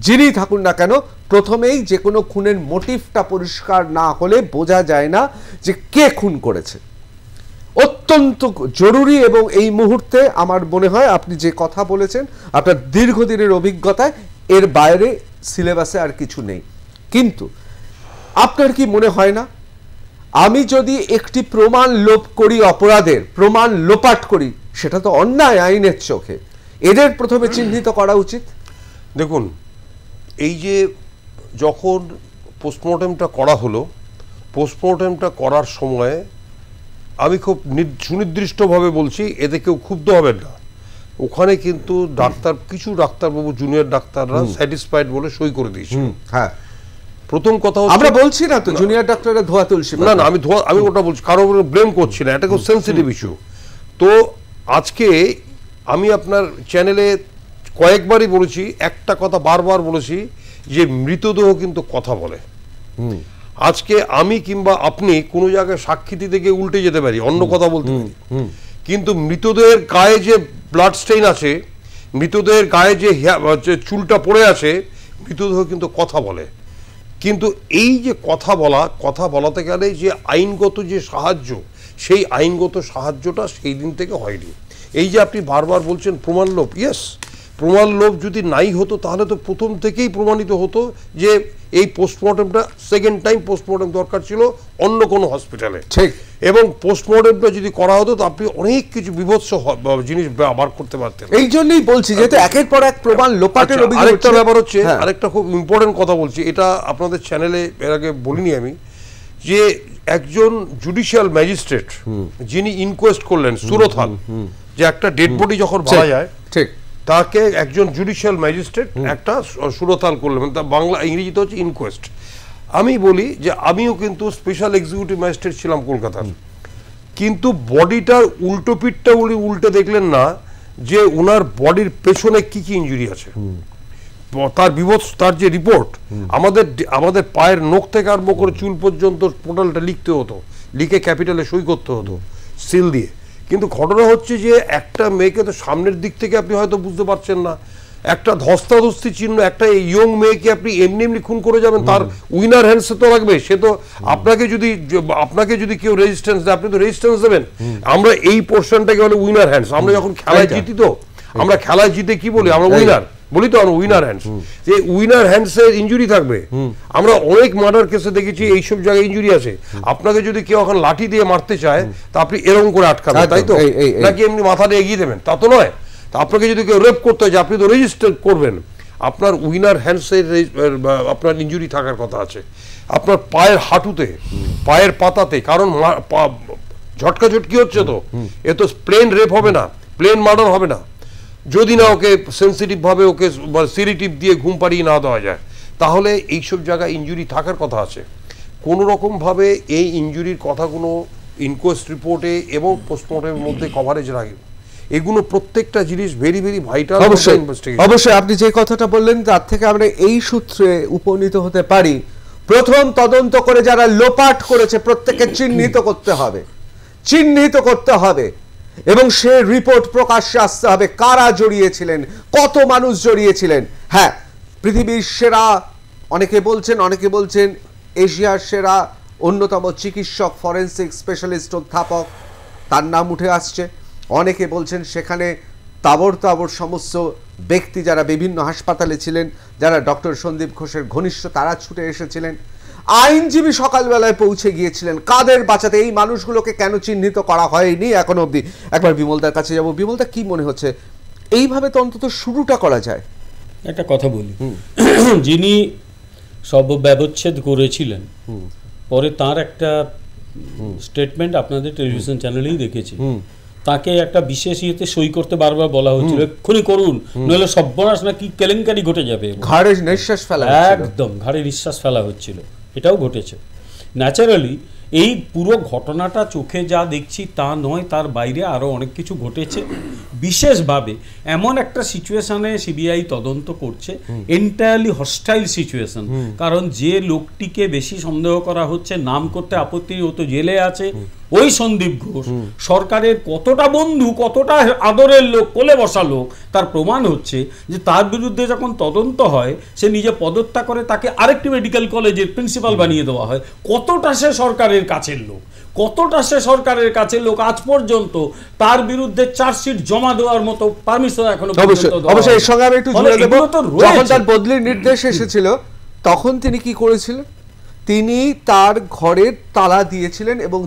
যিনি থাকুন না কেন, প্রথমেই যে কোনো খুনের মোটিভটা পরিষ্কার না হলে বোঝা যায় না যে কে খুন করেছে। অত্যন্ত জরুরি। এবং এই মুহূর্তে আমার মনে হয় আপনি যে কথা বলেছেন আপনার দীর্ঘদিনের অভিজ্ঞতায় এর বাইরে সিলেবাসে আর কিছু নেই। কিন্তু আপনার কি মনে হয় না আমি যদি একটি প্রমাণ লোপ করি, অপরাধের প্রমাণ লোপাট করি, সেটা তো অন্যায় আইনের চোখে, এদের প্রথমে চিহ্নিত করা উচিত? দেখুন, এই যে যখন পোস্টমর্টেমটা করা হলো, পোস্টমর্টেমটা করার সময় আমি খুব সুনির্দিষ্টভাবে বলছি, এতে কেউ ক্ষুব্ধ হবেন না, ওখানে কিন্তু কিছু ডাক্তারবাবু, জুনিয়র ডাক্তাররা স্যাটিসফাইড বলে সই করে দিয়েছে। হ্যাঁ, প্রথম কথা আমরা বলছি না তো জুনিয়র ডাক্তাররা ধোয়া তুলসী, না না, আমি ওটা বলছি, কারো ব্লেম করছি না, এটা খুব সেন্সিটিভ ইস্যু। তো আজকে আমি আপনার চ্যানেলে কয়েকবারই বলেছি, একটা কথা বারবার বলেছি যে মৃতদেহ কিন্তু কথা বলে। আজকে আমি কিংবা আপনি কোনো জায়গায় সাক্ষী দিতে গিয়ে উল্টে যেতে পারি, অন্য কথা বলতে পারি, কিন্তু মৃতদেহের গায়ে যে ব্লাড স্টেইন আছে, মৃতদেহের গায়ে যে চুলটা পড়ে আছে, মৃতদেহ কিন্তু কথা বলে। কিন্তু এই যে কথা বলাতে গেলে যে আইনগত যে সাহায্য, সেই আইনগত সাহায্যটা সেই দিন থেকে হয়নি। এই যে আপনি বারবার বলছেন প্রমাণ লোপ, ইয়েস, প্রমাণ লোপ যদি নাই হতো তাহলে তো প্রথম থেকেই প্রমাণিত হতো যে এই পোস্টমর্টমটা সেকেন্ড টাইম পোস্টমর্টম দরকার ছিল অন্য কোনো হসপিটালে, ঠিক, এবং পোস্টমর্টমটা যদি করা হতো তো আপনি অনেক কিছু বিভৎস জিনিস বার করতে পারতেন। এই জন্যই বলছি যে একের পর এক প্রমাণ লোপাটের অভিযোগ। আরেকটা ব্যাপার হচ্ছে, আরেকটা খুব ইম্পর্টেন্ট কথা বলছি, এটা আপনাদের চ্যানেলে এর আগে বলিনি আমি, যে একজন জুডিশিয়াল ম্যাজিস্ট্রেট যিনি ইনকোয়েস্ট করলেন সুরতহাল, যে একটা ডেড বডি যখন পাওয়া যায়, ঠিক, তাকে একজন জুডিশিয়াল ম্যাজিস্ট্রেট একটা সুরতহাল করলেন, তা বাংলা ইংরেজিতে হচ্ছে ইনকোয়েস্ট। আমি বলি যে আমিও কিন্তু স্পেশাল এক্সিকিউটিভ ম্যাজিস্ট্রেট ছিলাম কলকাতার, কিন্তু বডিটার উল্টো পিঠটা উনি উল্টে দেখলেন না যে ওনার বডির পেছনে কি কি ইনজুরি আছে, তার যে রিপোর্ট, আমাদের পায়ের নখ থেকে আরম্ভ করে চুল পর্যন্ত পোর্টালটা লিখতে হতো, লিখে ক্যাপিটালে সই করতে হতো সিল দিয়ে। কিন্তু ঘটনা হচ্ছে যে একটা মেয়েকে তো সামনের দিক থেকে আপনি হয়তো বুঝতে পারছেন না, একটা ধস্তাধস্তি চিহ্ন, একটা ইয়ং মেয়েকে আপনি এমনি এমনি খুন করে যাবেন, তার উইনার হ্যান্ডসে তো লাগবে। সে তো আপনাকে যদি কেউ রেজিস্ট্যান্স দেয়, আপনি তো রেজিস্ট্যান্স দেবেন। আমরা এই পোর্শনটাকে বলে উইনার হ্যান্ডস। আমরা যখন খেলায় জিতি, তো আমরা খেলায় জিতে কি বলি, আমরা উইনার বলি, তো আমরা উইনার হ্যান্ডস। যে উইনার হ্যান্ডসের ইনজুরি থাকবে। আমরা অনেক মার্ডার কেসে দেখেছি এইসব জায়গায় ইনজুরি আছে। আপনাকে যদি কেউ এখন লাঠি দিয়ে মারতে চায়, তা আপনি এরকম করে আটকাবেন, তাই তো? নাকি এমনি মাথাটা এগিয়ে দেবেন? তা তো নয়। তা আপনাকে যদি কেউ রেপ করতে হয়, আপনি তো রেজিস্টার করবেন। আপনার উইনার হ্যান্ডসের আপনার ইনজুরি থাকার কথা আছে। আপনার পায়ের হাঁটুতে, পায়ের পাতাতে, কারণ ঝটকাঝটকি হচ্ছে, তো এ তো প্লেন রেপ হবে না, প্লেন মার্ডার হবে না, যদি না ওকে সেন্সিটিভভাবে ওকে সিরিটিভ দিয়ে ঘুম পাড়িয়ে না দেওয়া যায়। তাহলে এইসব জায়গায় ইনজুরি থাকার কথা আছে। কোনো রকমভাবে এই ইনজুরির কথাগুলো ইনকোয়েস্ট রিপোর্টে এবং পোস্টমর্টমের মধ্যে কভারেজ রাখে। এগুলো প্রত্যেকটা জিনিস ভেরি ভেরি ভাইটাল। অবশ্যই আপনি যে কথাটা বললেন তার থেকে আমরা এই সূত্রে উপনীত হতে পারি, প্রথম তদন্ত করে যারা লোপাট করেছে প্রত্যেককে চিহ্নিত করতে হবে এবং সে রিপোর্ট প্রকাশ্যে আসতে হবে, কারা জড়িয়েছিলেন, কত মানুষ জড়িয়েছিলেন। হ্যাঁ, পৃথিবীর সেরা অনেকে বলছেন এশিয়ার সেরা অন্যতম চিকিৎসক, ফরেন্সিক স্পেশালিস্ট, অধ্যাপক, তার নাম উঠে আসছে। অনেকে বলছেন সেখানে তাবড় সমস্ত ব্যক্তি যারা বিভিন্ন হাসপাতালে ছিলেন, যারা ডক্টর সন্দীপ ঘোষের ঘনিষ্ঠ, তারা ছুটে এসেছিলেন। আইনজীবী সকালবেলায় পৌঁছে গিয়েছিলেন। কাদের বাঁচাতে? এই মানুষগুলোকে কেন চিহ্নিত করা হয়নি এখনো অবধি? একবার বিমলদার কাছে যাব। বিমলদা, কি মনে হচ্ছে এইভাবে তো অন্তত শুরুটা করা যায়? একটা কথা বলি, যিনি সব ব্যবচ্ছেদ করেছিলেন, পরে তার একটা স্টেটমেন্ট আপনাদের টেলিভিশন চ্যানেলেই দেখেছি, তাকে একটা বিশেষ ইয়েতে সই করতে বারবার বলা হচ্ছিল, এক্ষুনি করুন, নইলে সর্বনাশ না কি কেলেঙ্কারি ঘটে যাবে। ঘাড়ে নিঃশ্বাস ফেলা, একদম ঘাড়ে নিঃশ্বাস ফেলা হচ্ছিল। এটাও ঘটেছে। ন্যাচারালি এই পুরো ঘটনাটা চোখে যা দেখছি তা নয়, তার বাইরে আরও অনেক কিছু ঘটেছে। বিশেষভাবে এমন একটা সিচুয়েশনে সিবিআই তদন্ত করছে, এন্টায়ারলি হস্টাইল সিচুয়েশন। কারণ যে লোকটিকে বেশি সন্দেহ করা হচ্ছে, নাম করতে আপত্তি, ও তো জেলে আছে, ওই সন্দীপ ঘোষ সরকারের কতটা বন্ধু, কতটা আদরের লোক, কোলে বসা লোক, তার প্রমাণ হচ্ছে যে তার বিরুদ্ধে যখন তদন্ত হয়, সে নিজে পদত্যাগ করে, তাকে আরেকটি মেডিকেল কলেজের প্রিন্সিপাল বানিয়ে দেওয়া হয়। কতটা সে সরকারের কাছের লোক, আজ পর্যন্ত তার বিরুদ্ধে চার্জশিট জমা দেওয়ার মতো পারমিশন এখনো পর্যন্ত। অবশ্যই এর সঙ্গে আমি একটু জুড়ে দেব, যখন তার বদলির নির্দেশ এসেছিল তখন তিনি কি করেছিলেন? তিনি তার ঘরের তালা দিয়েছিলেন এবং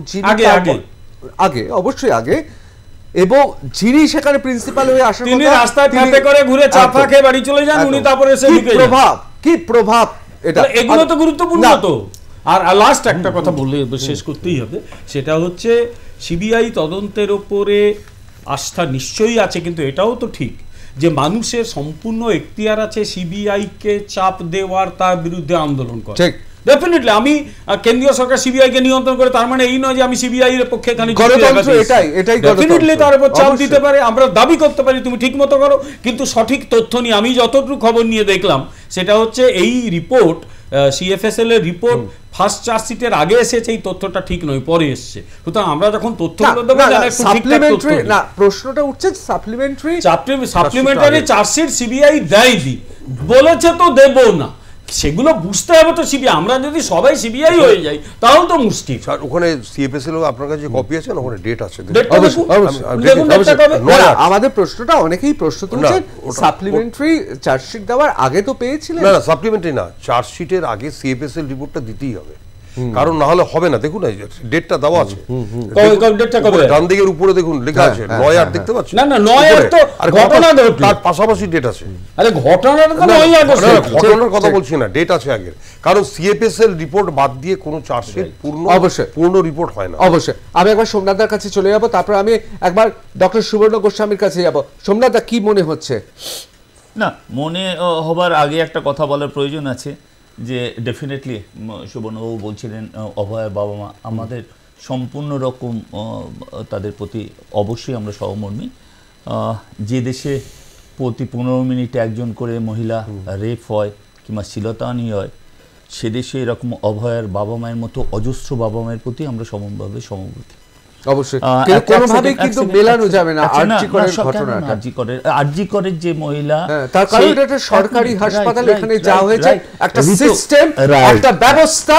এবং যিনি সেখানে প্রিন্সিপাল হয়ে আসার তিনি রাস্তায় ফেপে করে ঘুরে চাপা খেয়ে বাড়ি চলে যান, উনি তারপরে এসে ঢুকে যান। কি প্রভাব এটা, এগুলো তো গুরুত্বপূর্ণ। তো আর লাস্ট একটা কথা বললে শেষ করতেই হবে, সেটা হচ্ছে সিবিআই তদন্তের ওপরে আস্থা নিশ্চয়ই আছে, কিন্তু এটাও তো ঠিক যে মানুষের সম্পূর্ণ এখতিয়ার আছে সিবিআইকে চাপ দেওয়ার, তার বিরুদ্ধে আন্দোলন করা। ডেফিনেটলি আমি কেন্দ্রীয় সরকার সিবিআইকে নিয়ন্ত্রণ করে, তার মানে এই নয় যে আমি সিবিআই এর পক্ষে ডেফিনেটলি তার উপর চাপ দিতে পারে, আমরা দাবি করতে পারি তুমি ঠিক মতো করো, কিন্তু সঠিক তথ্য নিয়ে আমি যতটুকু খবর নিয়ে দেখলাম সেটা হচ্ছে এই রিপোর্ট, সিএফএসএল এর রিপোর্ট ফার্স্ট চার্জশিটের আগে এসেছে, এই তথ্যটা ঠিক নয়, পরে এসেছে। সুতরাং আমরা যখন তথ্যগুলো দেবো, সাপ্লিমেন্টারি না, প্রশ্নটা উঠছে সাপ্লিমেন্টারি চার্জশিট সিবিআই দেয়নি, বলেছে তো দেব না, সেগুলো বুঝতে হবে তো সিবিআই। আমরা যদি সবাই সিবিআই হয়ে যাই তাহলে তো মুশকিল। স্যার, ওখানে সিএফএসএল আপনার কাছে কপি আছে না? ওখানে ডেট আছে। আমাদের প্রশ্নটা অনেকেই প্রশ্ন তুলছেন, সাপ্লিমেন্টারি চার্জশিট দেওয়ার আগে তো পেয়েছিলেন। না, সাপ্লিমেন্টারি না, চার্জশিটের আগে সিএফএসএল রিপোর্টটা দিতেই হবে, কারণ না হলে হবে না। দেখুন ডেটটা দেওয়া আছে, ডান দিকের উপরে দেখুন লেখা আছে 9 8, দেখতে পাচ্ছেন? না 9 8 তো ঘটনা, তার পাশাপাশি ডেট আছে। আরে ঘটনাটা তো 9 আগস্ট, ঘটনার কথা বলছি না, ডেট আছে আগের। কারণ সিএফএসএল রিপোর্ট বাদ দিয়ে কোনো চার্জশিট পূর্ণ রিপোর্ট হয় না। অবশ্যই আমি একবার সোমনাথদার কাছে চলে যাব, তারপর আমি একবার ডক্টর সুবর্ণ গোস্বামীর কাছে যাব। সোমনাথদা, কি মনে হচ্ছে? না, মনে হবার আগে একটা কথা বলার প্রয়োজন আছে যে ডেফিনেটলি সুবর্ণবাবু বলছিলেন অভয়ের বাবা মা, আমাদের সম্পূর্ণ রকম তাদের প্রতি অবশ্যই আমরা সহমর্মী। যে দেশে প্রতি 15 মিনিটে একজন করে মহিলা রেপ হয় কিংবা শ্লীলতাহানি হয়, সে দেশে এরকম অভয়ার বাবা মায়ের মতো অজস্র বাবা মায়ের প্রতি আমরা সমভাবে সমবর্তী। অবশ্যই কোনোভাবেই কিন্তু মেলানো যাবে না আরজিকরের ঘটনাটা। আরজিকরের যে মহিলা, তার কারণ এটা একটা সরকারি হাসপাতাল, এখানে যা হয়েছে একটা সিস্টেম, একটা ব্যবস্থা,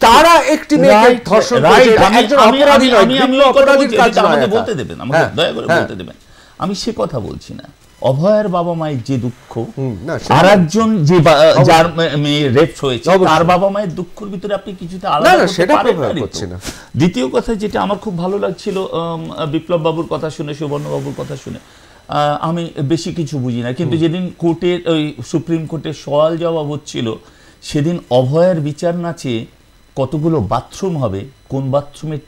তারা একটি মেয়েকে ধর্ষণ করেছে, একজন অপরাধী নয়, ভিন্ন অপরাধীর কাজ নয়। আমাকে বলতে দেবেন, আমাকে দয়া করে বলতে দেবেন। আমি সে কথা বলছি না। অভয়ার বাবা মায়ের যে দুঃখ, আর একজন যে যার মেয়ে রেপ হয়েছে তার বাবা মায়ের দুঃখের ভিতরে আপনি কিছুটা আলাদা করতে না। দ্বিতীয় কথা যেটা আমার খুব ভালো লাগছিল বিপ্লব বাবুর কথা শুনে, সুবর্ণ বাবুর কথা শুনে, আমি বেশি কিছু বুঝি না, কিন্তু যেদিন কোর্টের ওই সুপ্রিম কোর্টের সওয়াল জবাব হচ্ছিল, সেদিন অভয়ার বিচার না চেয়ে কতগুলো বাথরুম হবে, কোন বাথরুমে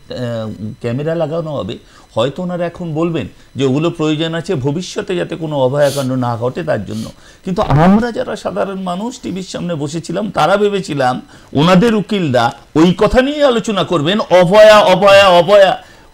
ক্যামেরা লাগানো হবে, হয়তো ওনারা এখন বলবেন যে ওগুলো প্রয়োজন আছে ভবিষ্যতে যাতে কোনো অভয়াকাণ্ড না ঘটে তার জন্য। কিন্তু আমরা যারা সাধারণ মানুষ টিভির সামনে বসেছিলাম, তারা ভেবেছিলাম ওনাদের উকিলরা ওই কথা নিয়ে আলোচনা করবেন, অভয়া অভয়া অভয়া,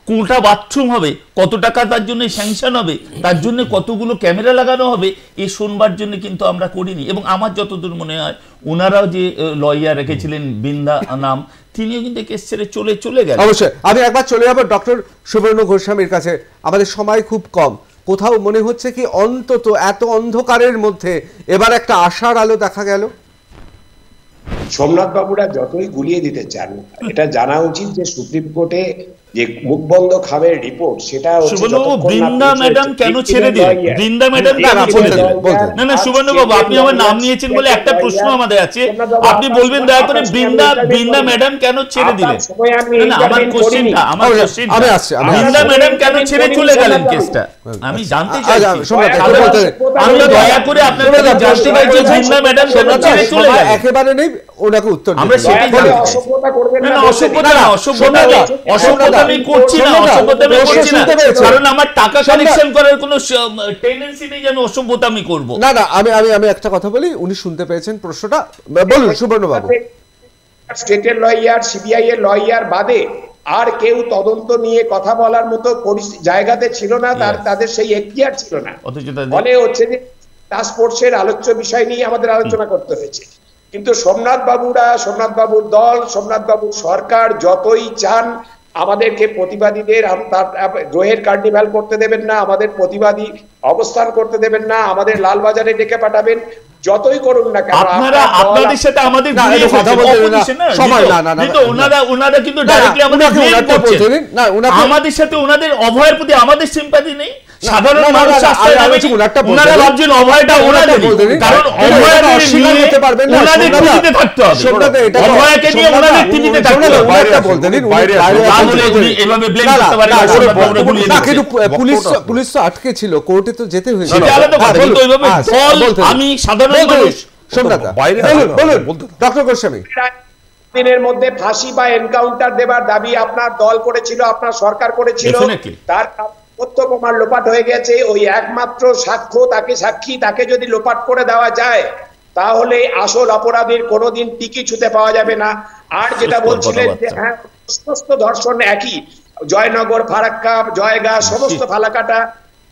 কোনটা বাথরুম হবে, কত টাকা তার জন্য স্যাংশন হবে, তার জন্য কতগুলো ক্যামেরা লাগানো হবে, এই শুনবার জন্য কিন্তু আমরা করিনি। এবং আমার যতদূর মনে হয় ওনারাও যে লয়ার রেখেছিলেন বৃন্দা নাম, তিনিও কিন্তু কেস ছেড়ে চলে গেলেন। অবশ্যই আমি একবার চলে যাবো ডক্টর সুবর্ণ গোস্বামীর কাছে, আমাদের সময় খুব কম। কোথাও মনে হচ্ছে কি অন্তত এত অন্ধকারের মধ্যে এবার একটা আশার আলো দেখা গেল? সোমনাথ বাবুরা যতই গুলিয়ে দিতে চান, এটা জানা উচিত যে সুপ্রিম কোর্টে যে মুখবন্ধ খামের রিপোর্ট, সেটা বৃন্দা ম্যাডাম কেন ছেড়ে দিলেন? বৃন্দা ম্যাডাম কেন ছেড়ে দিলেন? না সুবর্ণ বাবু, আপনি আমার নাম নিয়েছেন বলে একটা প্রশ্ন আমাদের আছে, আপনি বলবেন দয়া করে বৃন্দা ম্যাডাম কেন ছেড়ে দিলেন? না আমার কোশ্চেনটা, বৃন্দা ম্যাডাম কেন ছেড়ে চলে গেলেন কেসটা আমি জানতে চাইছি। আমি দয়া করে আপনাদের জাস্টিফাই যে বৃন্দা ম্যাডাম কেন ছেড়ে চলে গেলেন একেবারে নেই, ওনাকে উত্তর আমরা সেটাই জানি। অসভ্যতা করবেন না, অসভ্যতা আমি করছি না, অসভ্যতা আমি করছি না, কারণ আমার টাকা কালেকশন করার কোনো টেন্ডেন্সি নেই যে আমি অসভ্যতা আমি করব। না আমি একটা কথা বলি, উনি শুনতে পেয়েছেন প্রশ্নটা, বলুন সুবর্ণ বাবু। স্টেটের লয়ার, সিবিআই এর লয়ার বাদে আর কেউ তদন্ত নিয়ে কথা বলার মতো জায়গাতে ছিল না, তাদের সেই এখতিয়ার ছিল না। মনে হচ্ছে যে টাস্ক ফোর্সের আলোচ্য বিষয় নিয়ে আমাদের আলোচনা করতে হয়েছে। কিন্তু সোমনাথ বাবুরা, সোমনাথ বাবুর দল, সোমনাথ বাবুর সরকার যতই চান আমাদেরকে প্রতিবাদীদের দ্রোহের কার্নিভাল করতে দেবেন না, আমাদের প্রতিবাদী অবস্থান করতে দেবেন না, আমাদের লালবাজারে ডেকে পাঠাবেন, যতই করুন না কেন আপনাদের সাথে আমাদের আমাদের সাথে ওনাদের অভয়ের প্রতি আমাদের সিম্পাথি নেই। সাধারণ মানুষ ওনারা ভাবছেন অভয়টা ওনাদের, কারণ অভয়ের ওনাদের টিভিতে থাকতে হবে, অভয়কে নিয়ে ওনাদের টিভিতে থাকতে হবে। পুলিশ তো আটকে ছিল, কোর্টে তো যেতে হয়েছে। আমি সাধারণ মানুষ, ডক্টর গোস্বামী, দিনের মধ্যে ফাঁসি বা এনকাউন্টার দেবার দাবি আপনার দল করেছিল, আপনার সরকার করেছিল, তার তথ্য প্রমাণ লোপাট হয়ে গেছে। ওই একমাত্র সাক্ষ্য, তাকে সাক্ষী, তাকে যদি লোপাট করে দেওয়া যায় তাহলে আসল অপরাধীর কোনোদিন টিকি ছুতে পাওয়া যাবে না। আর যেটা বলছিলেন যে হ্যাঁ সমস্ত ধর্ষণ একই, জয়নগর, ফারাক্কা, জয়গা, সমস্ত ফালাকাটা,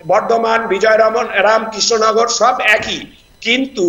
বর্ধমান, রামকৃষ্ণনগর সব একই, কিন্তু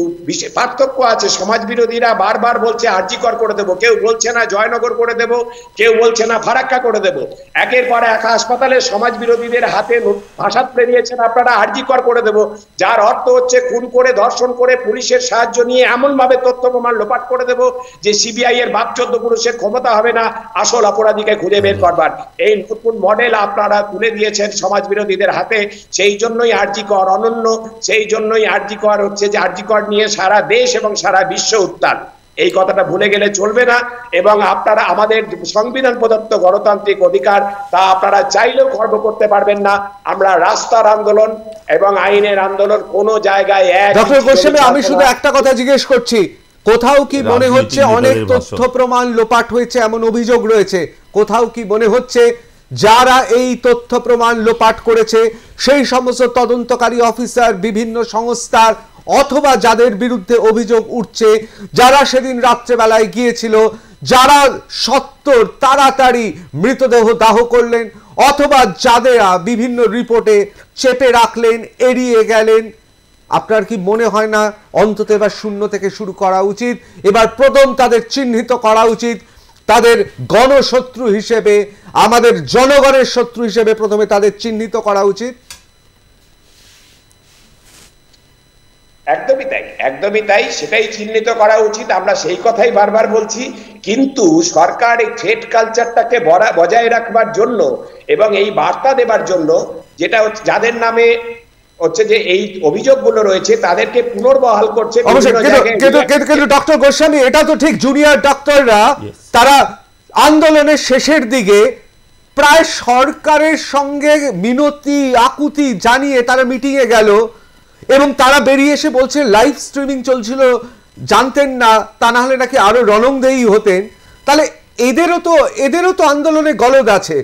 পার্থক্য আছে। সমাজ বিরোধীরা বারবার বলছে আরজিকর করে দেবো, কেউ বলছে না জয়নগর করে দেব, কেউ বলছে না ফারাক্কা করে দেব। একের পর এক হাসপাতালে সমাজ বিরোধীদের হাতে ভাষাত্রে নিয়েছেন আপনারা আরজিকর করে দেব, যার অর্থ হচ্ছে খুন করে, ধর্ষণ করে, পুলিশের সাহায্য নিয়ে এমন ভাবে তথ্য প্রমাণ লোপাট করে দেব যে সিবিআই এর বাপ 14 পুরুষের ক্ষমতা হবে না আসল অপরাধীকে খুঁজে বের করবার। এই নতুন মডেল আপনারা তুলে দিয়েছেন সমাজ বিরোধীদের হাতে, সেই জন্যই আরজিকর অনন্য, সেই জন্যই আরজিকর হচ্ছে যে আরজিকর নিয়ে সারা দেশ এবং সারা বিশ্ব উত্তাল। এই কথাটা ভুলে গেলে চলবে না। এবং আপনারা আমাদের সংবিধান প্রদত্ত গণতান্ত্রিক অধিকার, তা আপনারা চাইলেও খর্ব করতে পারবেন না। আমরা রাস্তার আন্দোলন এবং আইনের আন্দোলন কোনো জায়গায় এক। ডক্টর গোস্বামী, আমি শুধু একটা কথা জিজ্ঞেস করছি, কোথাও কি মনে হচ্ছে অনেক তথ্য প্রমাণ লোপাট হয়েছে এমন অভিযোগ রয়েছে? কোথাও কি মনে হচ্ছে যারা এই তথ্য প্রমাণ লোপাট করেছে সেই সমস্ত তদন্তকারী অফিসার, বিভিন্ন সংস্থার, অথবা যাদের বিরুদ্ধে অভিযোগ উঠছে, যারা সেদিন রাত্রেবেলায় গিয়েছিল, যারা তাড়াতাড়ি মৃতদেহ দাহ করলেন, অথবা যাদেরা বিভিন্ন রিপোর্টে চেপে রাখলেন, এড়িয়ে গেলেন, আপনার কি মনে হয় না অন্তত এবার শূন্য থেকে শুরু করা উচিত? এবার প্রথম তাদের চিহ্নিত করা উচিত, তাদের গণশত্রু হিসেবে, আমাদের জনগণের শত্রু হিসেবে প্রথমে তাদের চিহ্নিত করা উচিত। একদমই তাই, সেটাই চিহ্নিত করা উচিত। আমরা সেই কথাই বারবার বলছি। কিন্তু সরকার এই থ্রেট কালচারটাকে বজায় রাখবার জন্য এবং এই বার্তা দেবার জন্য, যেটা যাদের নামে হচ্ছে যে এই অভিযোগগুলো রয়েছে তাদেরকে পুনর্বহাল করছে। কিন্তু ডক্টর গোস্বামী, এটা তো ঠিক, জুনিয়র ডক্টররা তারা আন্দোলনের শেষের দিকে প্রায় সরকারের সঙ্গে মিনতি আকুতি জানিয়ে তারা মিটিংয়ে গেল এবং তারা বেরিয়ে এসে বলছে লাইভ স্ট্রিমিং চলছিল, জানতেন না, তা না হলে নাকি আরো রণংদেয়ী হতেন। তাহলে এদেরও তো আন্দোলনে গলদ আছে।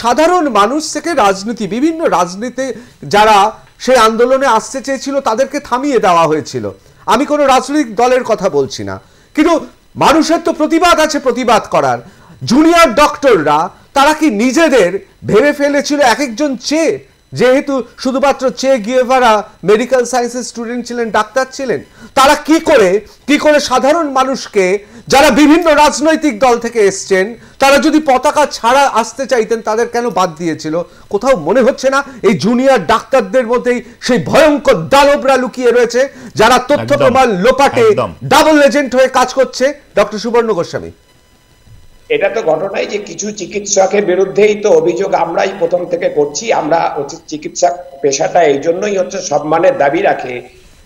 সাধারণ মানুষ থেকে রাজনীতি, বিভিন্ন রাজনীতি যারা সেই আন্দোলনে আসতে চেয়েছিল তাদেরকে থামিয়ে দেওয়া হয়েছিল। আমি কোনো রাজনৈতিক দলের কথা বলছি না, কিন্তু মানুষের তো প্রতিবাদ আছে, প্রতিবাদ করার। জুনিয়র ডক্টররা তারা কি নিজেদের ভেবে ফেলেছিল এক একজন চেয়ে, যেহেতু শুধুমাত্র চে গিয়েভারা মেডিকেল সায়েন্সের স্টুডেন্ট ছিলেন, ডাক্তার ছিলেন, তারা কি করে সাধারণ মানুষকে, যারা বিভিন্ন রাজনৈতিক দল থেকে এসছেন, তারা যদি পতাকা ছাড়া আসতে চাইতেন তাদের কেন বাদ দিয়েছিল? কোথাও মনে হচ্ছে না এই জুনিয়র ডাক্তারদের মধ্যেই সেই ভয়ঙ্কর দানবরা লুকিয়ে রয়েছে যারা তথ্য প্রমাণ লোপাটে ডাবল এজেন্ট হয়ে কাজ করছে? ডক্টর সুবর্ণ গোস্বামী, এটা তো ঘটনাই যে কিছু চিকিৎসকের বিরুদ্ধেই তো অভিযোগ আমরাই প্রথম থেকে করছি। আমরা হচ্ছে চিকিৎসক পেশাটা এই জন্যই হচ্ছে সম্মানের দাবি রাখে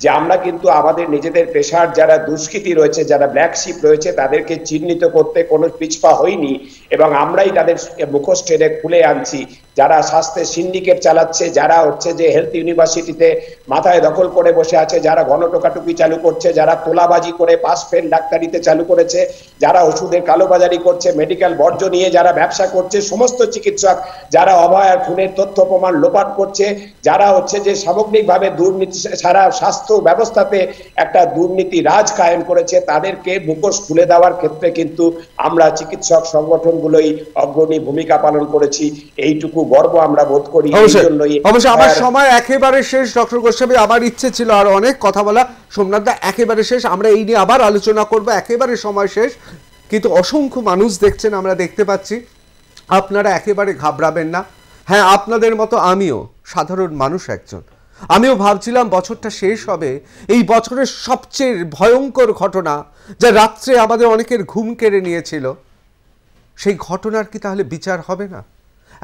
যে আমরা কিন্তু আমাদের নিজেদের পেশার যারা দুষ্কৃতী রয়েছে, যারা ব্ল্যাক শিপ রয়েছে, তাদেরকে চিহ্নিত করতে কোনো পিছপা হয়নি এবং আমরাই তাদের মুখোশ টেনে খুলে আনছি। যারা স্বাস্থ্যের সিন্ডিকেট চালাচ্ছে, যারা হচ্ছে যে হেলথ ইউনিভার্সিটিতে মাথায় দখল করে বসে আছে, যারা গণটোকাটুকি চালু করছে, যারা তোলাবাজি করে পাস ফেল ডাক্তারিতে চালু করেছে, যারা ওষুধের কালোবাজারি করছে, মেডিকেল বর্জ্য নিয়ে যারা ব্যবসা করছে, সমস্ত চিকিৎসক যারা অভয়ার খুনের তথ্য প্রমাণ লোপাট করছে, যারা হচ্ছে যে সামগ্রিকভাবে দুর্নীতি সারা স্বাস্থ্য ব্যবস্থাতে একটা দুর্নীতি রাজ কায়েম করেছে, তাদেরকে মুখোশ খুলে দেওয়ার ক্ষেত্রে কিন্তু আমরা চিকিৎসক সংগঠনগুলোই অগ্রণী ভূমিকা পালন করেছি। এইটুকু গর্ব আমরা বোধ করি। অবশ্যই আমার সময় একেবারে শেষ ডক্টর গোস্বামী, আমার ইচ্ছে ছিল আর অনেক কথা বলা, সোমনাথ দা একেবারে শেষ, আমরা এই নিয়ে আবার আলোচনা করব, একেবারে সময় শেষ। কিন্তু অসংখ্য মানুষ দেখছেন, আমরা দেখতে পাচ্ছি, আপনারা একেবারে ঘাবড়াবেন না। হ্যাঁ, আপনাদের মতো আমিও সাধারণ মানুষ একজন, আমিও ভাবছিলাম বছরটা শেষ হবে, এই বছরের সবচেয়ে ভয়ঙ্কর ঘটনা যা রাত্রে আমাদের অনেকের ঘুম কেড়ে নিয়েছিল, সেই ঘটনার কি তাহলে বিচার হবে না?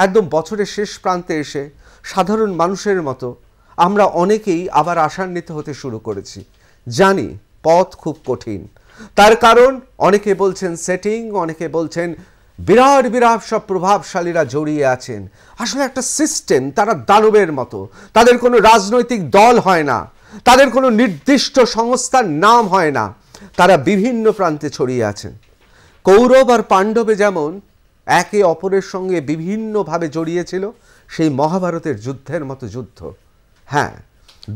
একদম বছরের শেষ প্রান্তে এসে সাধারণ মানুষের মতো আমরা অনেকেই আবার আশান্বিত হতে শুরু করেছি। জানি পথ খুব কঠিন, তার কারণ অনেকে বলছেন সেটিং, অনেকে বলছেন বিরাট বিরাট সব প্রভাবশালীরা জড়িয়ে আছেন। আসলে একটা সিস্টেম, তারা দানবের মতো, তাদের কোনো রাজনৈতিক দল হয় না, তাদের কোনো নির্দিষ্ট সংস্থার নাম হয় না, তারা বিভিন্ন প্রান্তে ছড়িয়ে আছেন। কৌরব আর পাণ্ডবে যেমন একে অপরের সঙ্গে বিভিন্নভাবে জড়িয়েছিল, সেই মহাভারতের যুদ্ধের মতো যুদ্ধ। হ্যাঁ,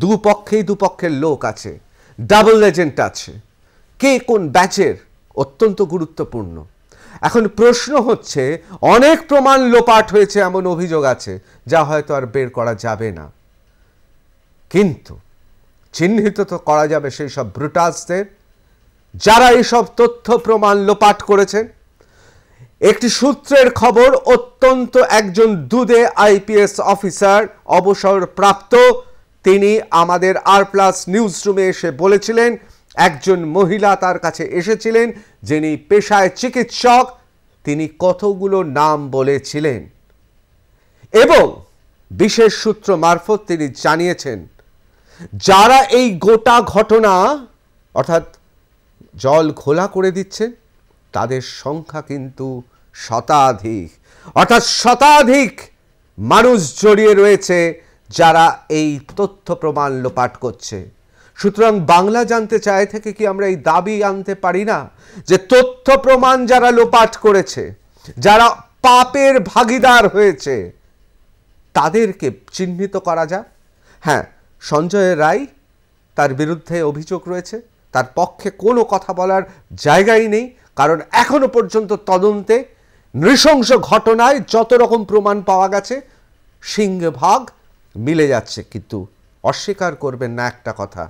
দুপক্ষের লোক আছে, ডাবল এজেন্ট আছে, কে কোন ব্যাচের অত্যন্ত গুরুত্বপূর্ণ। এখন প্রশ্ন হচ্ছে, অনেক প্রমাণ লোপাট হয়েছে এমন অভিযোগ আছে যা হয়তো আর বের করা যাবে না, কিন্তু চিহ্নিত তো করা যাবে সেই সব ব্রুটাসদের যারা এইসব তথ্য প্রমাণ লোপাট করেছেন। একটি সূত্রের খবর, অত্যন্ত একজন দুদে আইপিএস অফিসার অবসরপ্রাপ্ত, তিনি আমাদের আর+ নিউজ রুমে এসে বলেছিলেন একজন মহিলা তার কাছে এসেছিলেন যিনি পেশায় চিকিৎসক, তিনি কতগুলো নাম বলেছিলেন এবং বিশেষ সূত্র মারফত তিনি জানিয়েছেন যারা এই গোটা ঘটনা অর্থাৎ জল ঘোলা করে দিচ্ছেন তাদের সংখ্যা কিন্তু শতাধিক, অর্থাৎ শতাধিক মানুষ জড়িয়ে রয়েছে যারা এই তথ্য প্রমাণ লোপাট করছে। সুতরাং বাংলা জানতে চায় থেকে কি আমরা এই দাবি আনতে পারি না যে তথ্য প্রমাণ যারা লোপাট করেছে, যারা পাপের ভাগীদার হয়েছে, তাদেরকে চিহ্নিত করা যায়? হ্যাঁ, সঞ্জয় রায়, তার বিরুদ্ধে অভিযোগ রয়েছে, তার পক্ষে কোনো কথা বলার জায়গাই নেই, কারণ এখনো পর্যন্ত তদন্তে নৃশংস ঘটনায় যত রকম প্রমাণ পাওয়া গেছে সিংহভাগ মিলে যাচ্ছে, কিন্তু অস্বীকার করবেন না একটা কথা,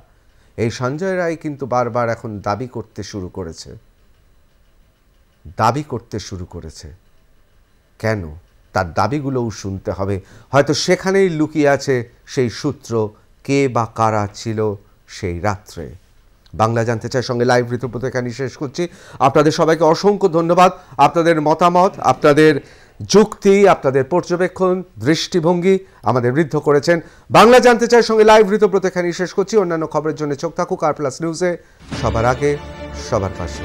এই সঞ্জয় রায় কিন্তু বারবার এখন দাবি করতে শুরু করেছে। কেন? তার দাবিগুলোও শুনতে হবে, হয়তো সেখানেই লুকিয়ে আছে সেই সূত্র, কে বা কারা ছিল সেই রাত্রে। বাংলা জানতে চাই সঙ্গে লাইভ ঋতুপত এখানে শেষ করছি। আপনাদের সবাইকে অসংখ্য ধন্যবাদ, আপনাদের মতামত, আপনাদের যুক্তি, আপনাদের পর্যবেক্ষণ, দৃষ্টিভঙ্গি আমাদের ঋদ্ধ করেছেন। বাংলা জানতে চাই সঙ্গে লাইভ ঋতুপত এখানে শেষ করছি। অন্যান্য খবরের জন্য চোখ থাকুক আর প্লাস নিউজে, সবার আগে সবার পাশে।